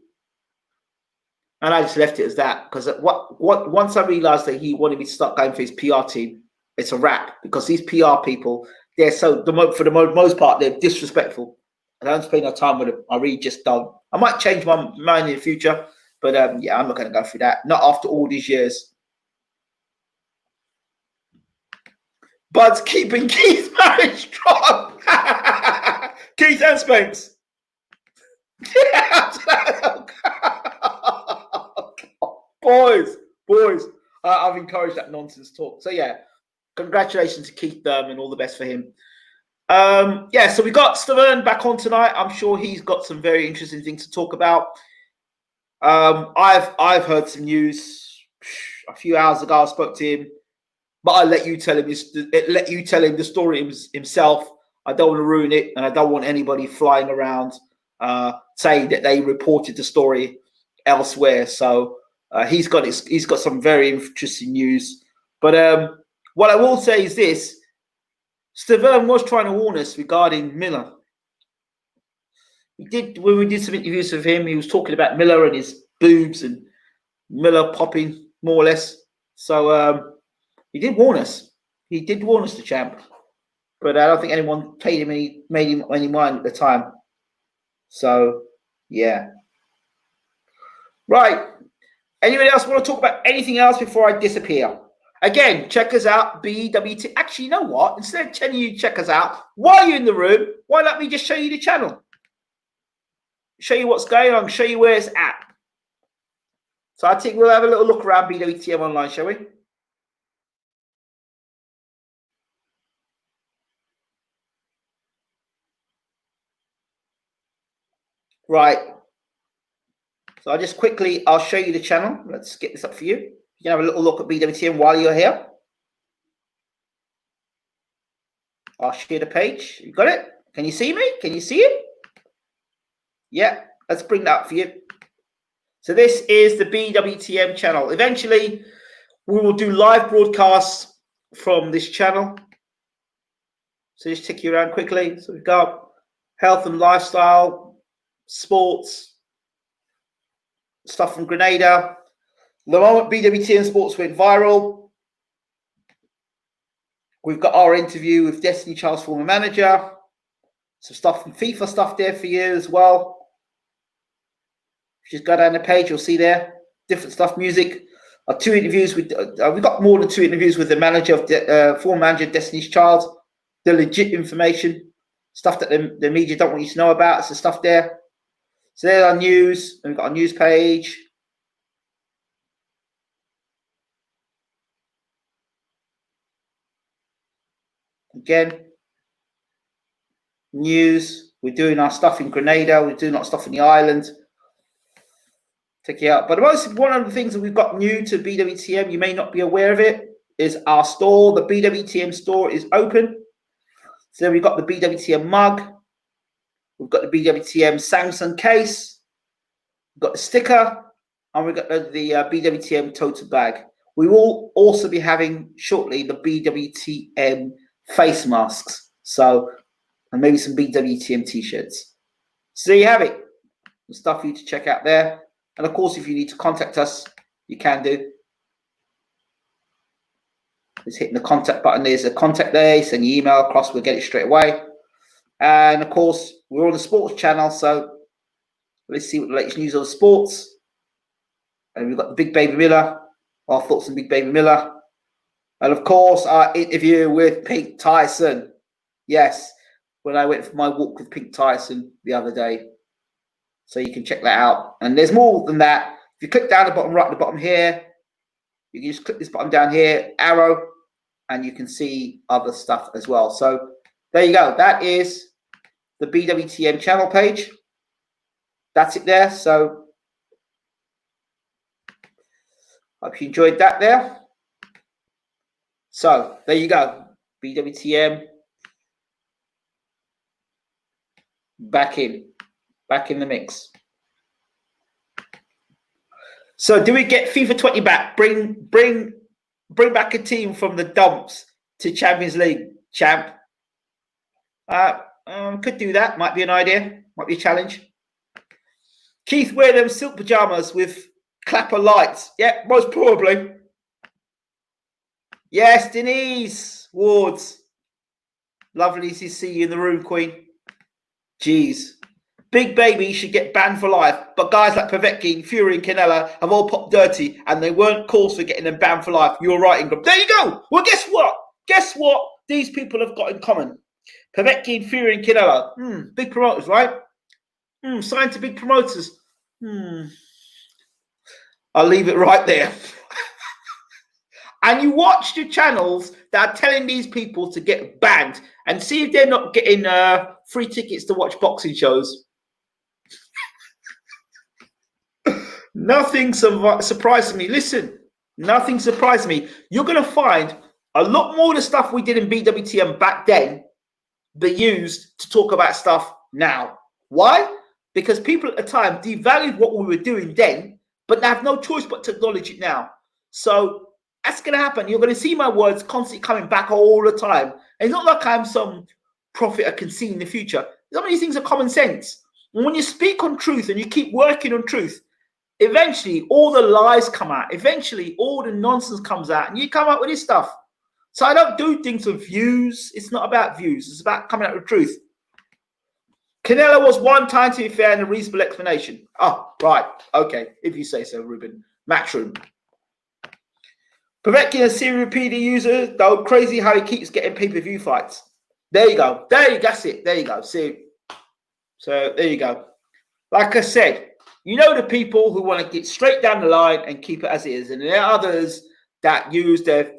And I just left it as that because once I realized that he wanted me to start going for his PR team, it's a wrap because these PR people, they're so for the most part they're disrespectful. I don't spend no time with them. I really just don't. I might change my mind in the future, but yeah, I'm not going to go through that. Not after all these years. Bud's keeping Keith's marriage strong. Keith and Spanks. boys, I've encouraged that nonsense talk. So yeah, congratulations to Keith and all the best for him. Yeah, so we got Stavern back on tonight. I'm sure he's got some very interesting things to talk about. I've heard some news a few hours ago. I spoke to him, but I'll let you tell him the story himself. I don't want to ruin it, and I don't want anybody flying around saying that they reported the story elsewhere. So he's got some very interesting news. But what I will say is this: Stavern was trying to warn us regarding Miller. He did when we did some interviews with him. He was talking about Miller and his boobs and Miller popping more or less. So he did warn us. He did warn us, the champ. But I don't think anyone made him any mind at the time. So yeah. Right. Anybody else want to talk about anything else before I disappear? Again, check us out, BWT. Actually, you know what? Instead of telling you to check us out while you're in the room, why don't we just show you the channel? Show you what's going on, show you where it's at. So I think we'll have a little look around BWTM online, shall we? Right. So I'll show you the channel. Let's get this up for you. You can have a little look at BWTM while you're here. I'll share the page. You got it? Can you see me? Can you see it? Yeah, let's bring that up for you. So this is the BWTM channel. Eventually, we will do live broadcasts from this channel. So just take you around quickly. So we've got health and lifestyle, sports, stuff from Grenada. The moment BWTM Sports went viral, we've got our interview with Destiny Child's former manager. Some stuff from FIFA stuff there for you as well. Just go down the page, you'll see there different stuff, music. Two interviews with we've got more than 2 interviews with the manager of former manager of Destiny's Child. The legit information, stuff that the media don't want you to know about. It's the stuff there. So there's our news, and we've got our news page. Again, news. We're doing our stuff in Grenada. We're doing our stuff in the island. Check it out. But one of the things that we've got new to BWTM, you may not be aware of it, is our store. The BWTM store is open. So we've got the BWTM mug. We've got the BWTM Samsung case. We've got the sticker. And we've got the BWTM tote bag. We will also be having shortly the BWTM face masks. So, and maybe some BWTM t-shirts. So there you have it. The stuff for you to check out there. And of course, if you need to contact us, you can do. Just hitting the contact button. There's a contact there. Send your email across. We'll get it straight away. And of course, we're on the sports channel. So let's see what the latest news on sports. And we've got the Big Baby Miller. Our thoughts on Big Baby Miller. And of course, our interview with Pink Tyson. Yes, when I went for my walk with Pink Tyson the other day. So you can check that out. And there's more than that. If you click down the bottom right, the bottom here, you can just click this button down here, arrow, and you can see other stuff as well. So there you go. That is the BWTM channel page. That's it there. So hope you enjoyed that there. So there you go. BWTM back in the mix. So do we get FIFA 20 back? Bring back a team from the dumps to Champions League, champ. Could do that. Might be an idea. Might be a challenge. Keith, wear them silk pajamas with Clapper lights. Yeah, most probably. Yes, Denise Wards. Lovely to see you in the room, Queen. Jeez. Big Baby should get banned for life, but guys like Povetkin, Fury, and Canella have all popped dirty, and they weren't cause for getting them banned for life. You're right, Ingram. There you go. Well, guess what? Guess what these people have got in common? Povetkin, Fury, and Canella. Big promoters, right? Signed to big promoters. I'll leave it right there. And you watch the channels that are telling these people to get banned and see if they're not getting free tickets to watch boxing shows. Nothing surprises me. Listen, nothing surprises me. You're going to find a lot more of the stuff we did in BWTM back then be used to talk about stuff now. Why? Because people at the time devalued what we were doing then, but they have no choice but to acknowledge it now. So that's going to happen. You're going to see my words constantly coming back all the time. And it's not like I'm some prophet I can see in the future. Some of these things are common sense. And when you speak on truth and you keep working on truth, eventually all the lies come out. Eventually all the nonsense comes out and you come up with this stuff. So I don't do things for views. It's not about views. It's about coming out with truth. Canelo was one time, to be fair, and a reasonable explanation. Oh, right. Okay. If you say so, Ruben. Matchroom. Povetkin, a serial PD user, though crazy how he keeps getting pay-per-view fights. There you go. That's it. There you go. See. So there you go. Like I said, you know the people who want to get straight down the line and keep it as it is. And there are others that use their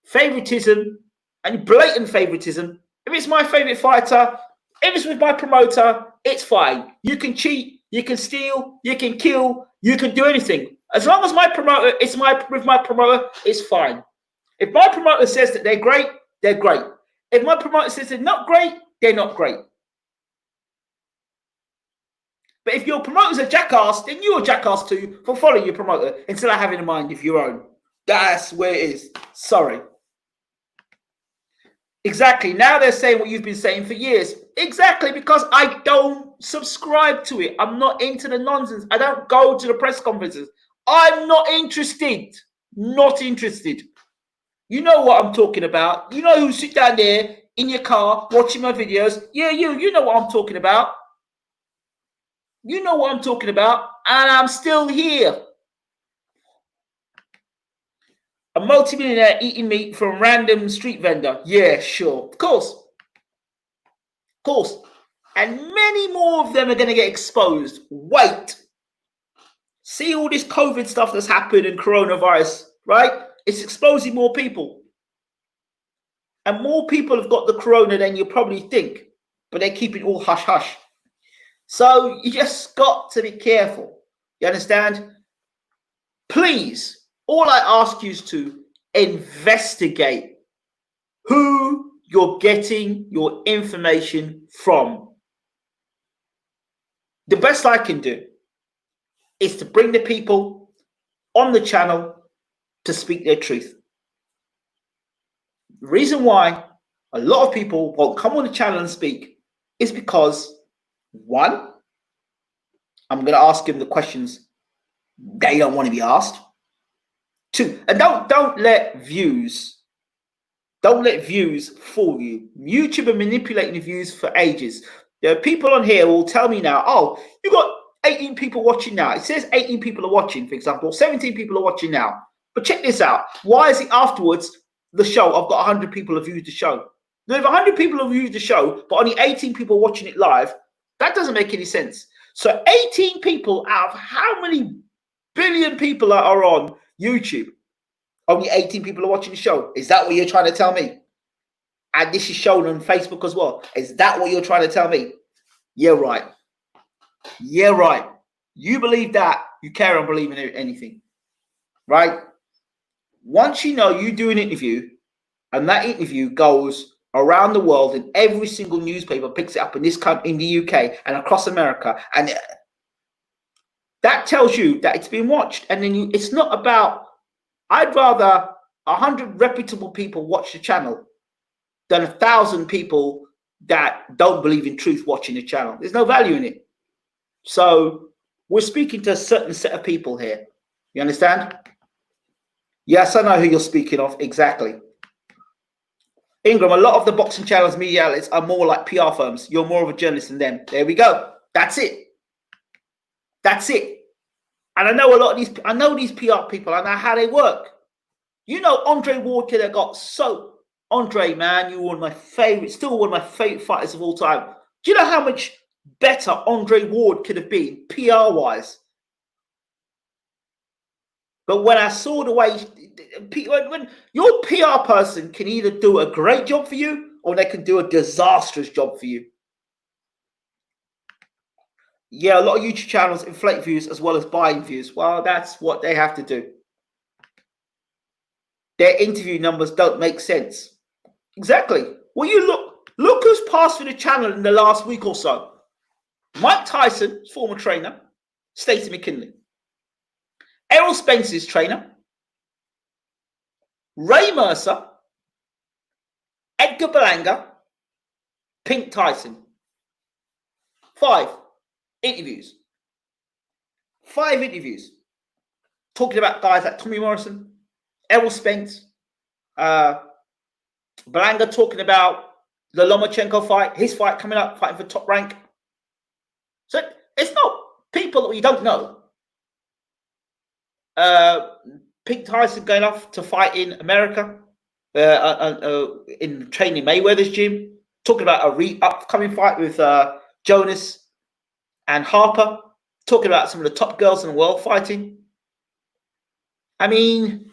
favoritism and blatant favoritism. If it's my favorite fighter, if it's with my promoter, it's fine. You can cheat, you can steal, you can kill, you can do anything. As long as my promoter, with my promoter, it's fine. If my promoter says that they're great, they're great. If my promoter says they're not great, they're not great. But if your promoter's a jackass, then you're a jackass too for following your promoter instead of having a mind of your own. That's where it is. Sorry. Exactly. Now they're saying what you've been saying for years. Exactly, because I don't subscribe to it. I'm not into the nonsense. I don't go to the press conferences. I'm not interested. Not interested. You know what I'm talking about. You know who sit down there in your car watching my videos. Yeah, you know what I'm talking about. You know what I'm talking about. And I'm still here. A multimillionaire eating meat from a random street vendor. Yeah, sure. Of course. Of course. And many more of them are going to get exposed. Wait. See all this COVID stuff that's happened and coronavirus, right? It's exposing more people. And more people have got the corona than you probably think. But they keep it all hush-hush. So you just got to be careful. You understand? Please, all I ask you is to investigate who you're getting your information from. The best I can do is to bring the people on the channel to speak their truth. The reason why a lot of people won't come on the channel and speak is because, one, I'm going to ask them the questions they don't want to be asked. Two, and don't let views fool you. YouTube are manipulating the views for ages. There are people on here who will tell me now, oh, you got 18 people watching now. It says 18 people are watching, for example. 17 people are watching now. But check this out. Why is it afterwards the show, I've got 100 people have viewed the show? Now, if 100 people have viewed the show, but only 18 people are watching it live, that doesn't make any sense. So 18 people out of how many billion people are on YouTube? Only 18 people are watching the show. Is that what you're trying to tell me? And this is shown on Facebook as well. Is that what you're trying to tell me? Yeah, right. Yeah, right. You believe that, you carry on believing anything. Right? Once you know you do an interview, and that interview goes around the world, and every single newspaper picks it up in this country, in the UK and across America, and that tells you that it's been watched. And then it's not about, I'd rather 100 reputable people watch the channel than 1,000 people that don't believe in truth watching the channel. There's no value in it. So We're speaking to a certain set of people here. You understand? Yes, I know who you're speaking of. Exactly. Ingram, a lot of the boxing channels, media outlets are more like PR firms. You're more of a journalist than them. There we go. That's it. That's it. And I know a lot of these, I know these PR people. I know how they work. You know, Andre Ward could have got so. Andre, man, you're one of my favorite, still one of my favorite fighters of all time. Do you know how much better Andre Ward could have been PR-wise? But when I saw the way, when your PR person can either do a great job for you or they can do a disastrous job for you. Yeah, a lot of YouTube channels inflate views as well as buying views. Well, that's what they have to do. Their interview numbers don't make sense. Exactly. Well, you look who's passed through the channel in the last week or so. Mike Tyson, former trainer, Stacey McKinley. Errol Spence's trainer. Ray Mercer. Edgar Berlanga. Pink Tyson. 5 interviews. 5 interviews. Talking about guys like Tommy Morrison, Errol Spence, Berlanga talking about the Lomachenko fight, his fight coming up, fighting for top rank. So it's not people that we don't know. Pink Tyson going off to fight in America, in training Mayweather's gym, talking about a upcoming fight with Jonas and Harper, talking about some of the top girls in the world fighting. I mean,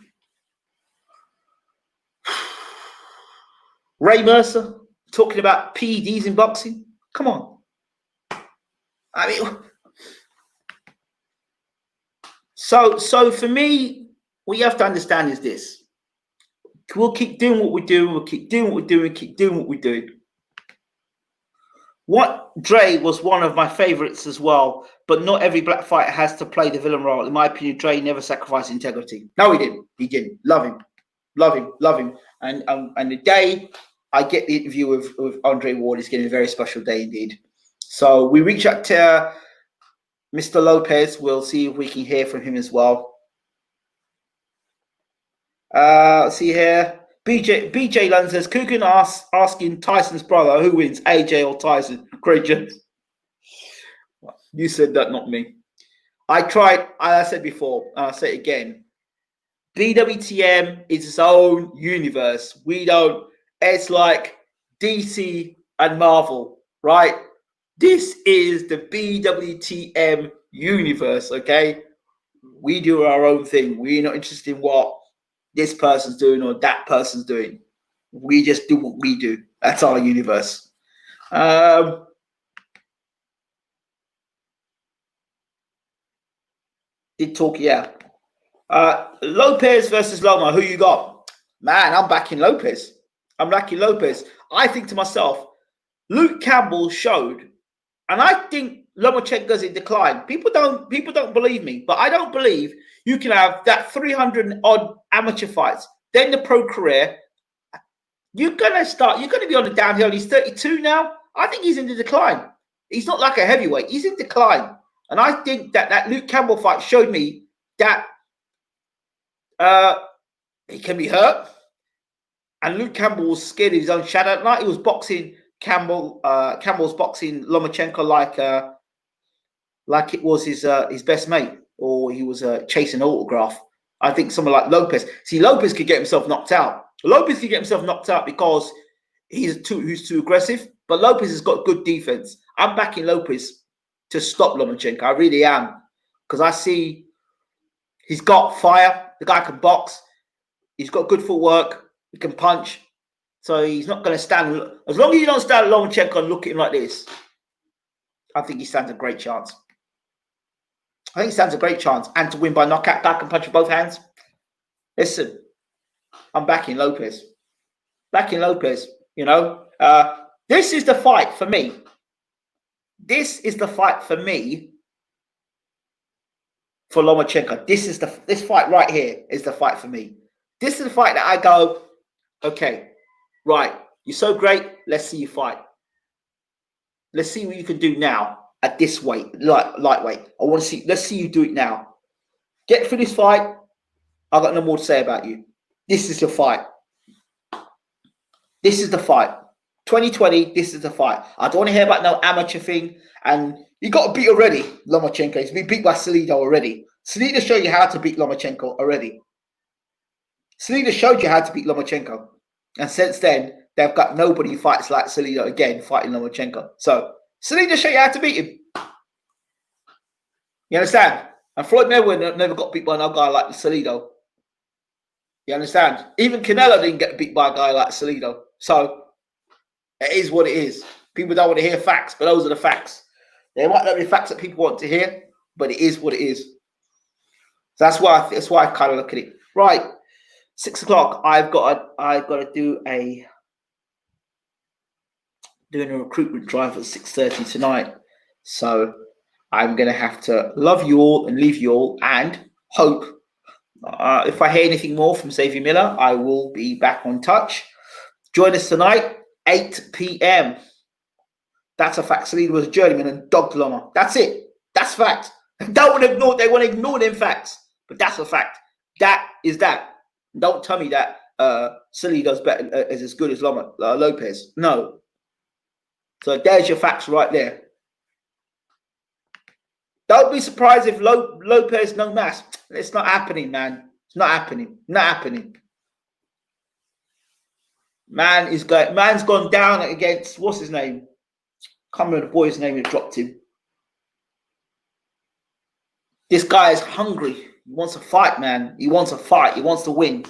Ray Mercer talking about PEDs in boxing. Come on. I mean, so for me, what you have to understand is this. We'll keep doing what we're doing. We'll keep doing what we're doing. Keep doing what we're doing. Dre was one of my favorites as well, but not every black fighter has to play the villain role. In my opinion, Dre never sacrificed integrity. No, he didn't. He didn't. Love him. Love him. Love him. And the day I get the interview with Andre Ward is going to be a very special day indeed. So we reach out to Mr. Lopez. We'll see if we can hear from him as well. Let's see here. BJ Lund says, Kugan asking Tyson's brother who wins, AJ or Tyson. Great job. You said that, not me. I tried, I said before, and I'll say it again. BWTM is its own universe. We don't, it's like DC and Marvel, right? This is the BWTM universe, okay? We do our own thing. We're not interested in what this person's doing or that person's doing. We just do what we do. That's our universe. Did talk, yeah. Lopez versus Loma. Who you got? Man, I'm backing Lopez. I'm backing Lopez. I think to myself, Luke Campbell showed, and I think Lomachenko's in decline. People don't believe me, but I don't believe you can have that 300 odd amateur fights, then the pro career. You're gonna be on the downhill. He's 32 now. I think he's in the decline. He's not like a heavyweight. He's in decline. And I think that Luke Campbell fight showed me that he can be hurt. And Luke Campbell was scared of his own shadow at night. He was boxing Campbell's boxing Lomachenko like it was his best mate, or he was chasing an autograph. I think someone like Lopez. See, Lopez could get himself knocked out. Lopez could get himself knocked out because he's too aggressive. But Lopez has got good defense. I'm backing Lopez to stop Lomachenko. I really am, because I see he's got fire. The guy can box. He's got good footwork. He can punch. So he's not going to stand. As long as you don't stand at Lomachenko and look at him like this, I think he stands a great chance. I think he stands a great chance. And to win by knockout, guy can punch with both hands. Listen, I'm backing Lopez. Backing Lopez, you know. This is the fight for me. This is the fight for me for Lomachenko. This fight right here is the fight for me. This is the fight that I go, okay, right, you're so great, let's see you fight. Let's see what you can do now. at this weight, lightweight. I want to see. Let's see you do it now. Get through this fight. I got no more to say about you. This is your fight. This is the fight. 2020. This is the fight. I don't want to hear about no amateur thing. And you got beat already, Lomachenko. He's been beat by Salido already. Salido showed you how to beat Lomachenko already. Salido showed you how to beat Lomachenko. And since then, they've got nobody who fights like Salido again fighting Lomachenko. So, Salido showed you how to beat him. You understand? And Floyd Mayweather never got beat by no guy like Salido. You understand? Even Canelo didn't get beat by a guy like Salido. So, it is what it is. People don't want to hear facts, but those are the facts. There might not be facts that people want to hear, but it is what it is. So that's why I kind of look at it. Right, 6 o'clock. I've got to do doing a recruitment drive at 6:30 tonight. So I'm going to have to love you all and leave you all, and hope if I hear anything more from Xavier Miller, I will be back on touch. Join us tonight, 8 p.m. That's a fact. Salido was a journeyman and dogged Loma. That's it. That's fact. They want to ignore them facts. But that's a fact. That is that. Don't tell me that Salido's better, is as good as Lopez. No. So there's your facts right there. Don't be surprised if Lopez no mass. It's not happening, man. It's not happening. Not happening. Man's gone down against, what's his name? Can't remember the boy's name who dropped him. This guy is hungry. He wants to fight, man. He wants to fight. He wants to win.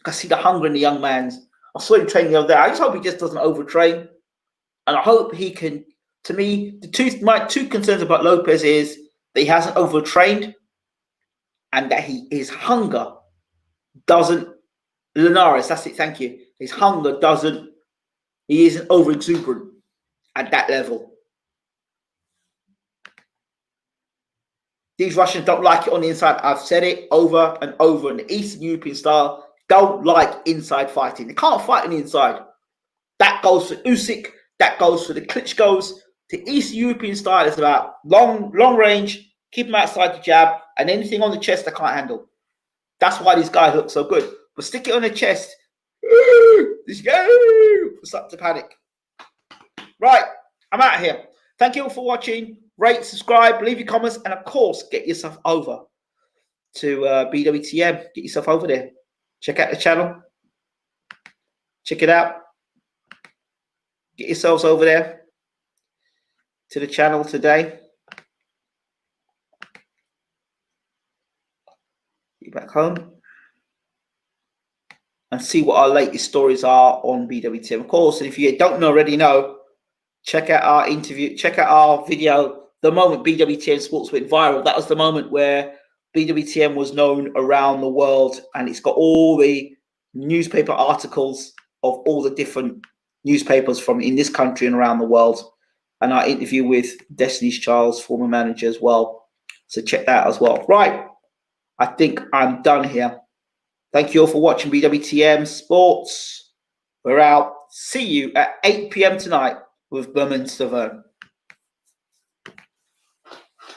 I see the hunger in the young man's. I saw him training the other day. I just hope he just doesn't overtrain. And I hope he can, to me, my two concerns about Lopez is that he hasn't overtrained and that his hunger doesn't, Linares, that's it, thank you. His hunger doesn't, he isn't over exuberant at that level. These Russians don't like it on the inside. I've said it over and over. In the Eastern European style, don't like inside fighting. They can't fight on the inside. That goes for Usyk. That goes for the Klitschko's. The Eastern European style is about long range, keep them outside the jab, and anything on the chest they can't handle. That's why these guys look so good. But stick it on the chest. This guy starts to panic. Right, I'm out of here. Thank you all for watching. Rate, subscribe, leave your comments, and of course, get yourself over to BWTM. Get yourself over there. Check out the channel. Check it out. Get yourselves over there to the channel today. Get back home and see what our latest stories are on BWTM. Of course, and if you don't already know, check out our interview. Check out our video. The moment BWTM Sports went viral, that was the moment where BWTM was known around the world, and it's got all the newspaper articles of all the different newspapers from in this country and around the world, and our interview with Destiny's Child's former manager as well. So check that out as well. Right, I think I'm done here. Thank you all for watching BWTM Sports. We're out. See you at 8 p.m. tonight with Berman Stavern.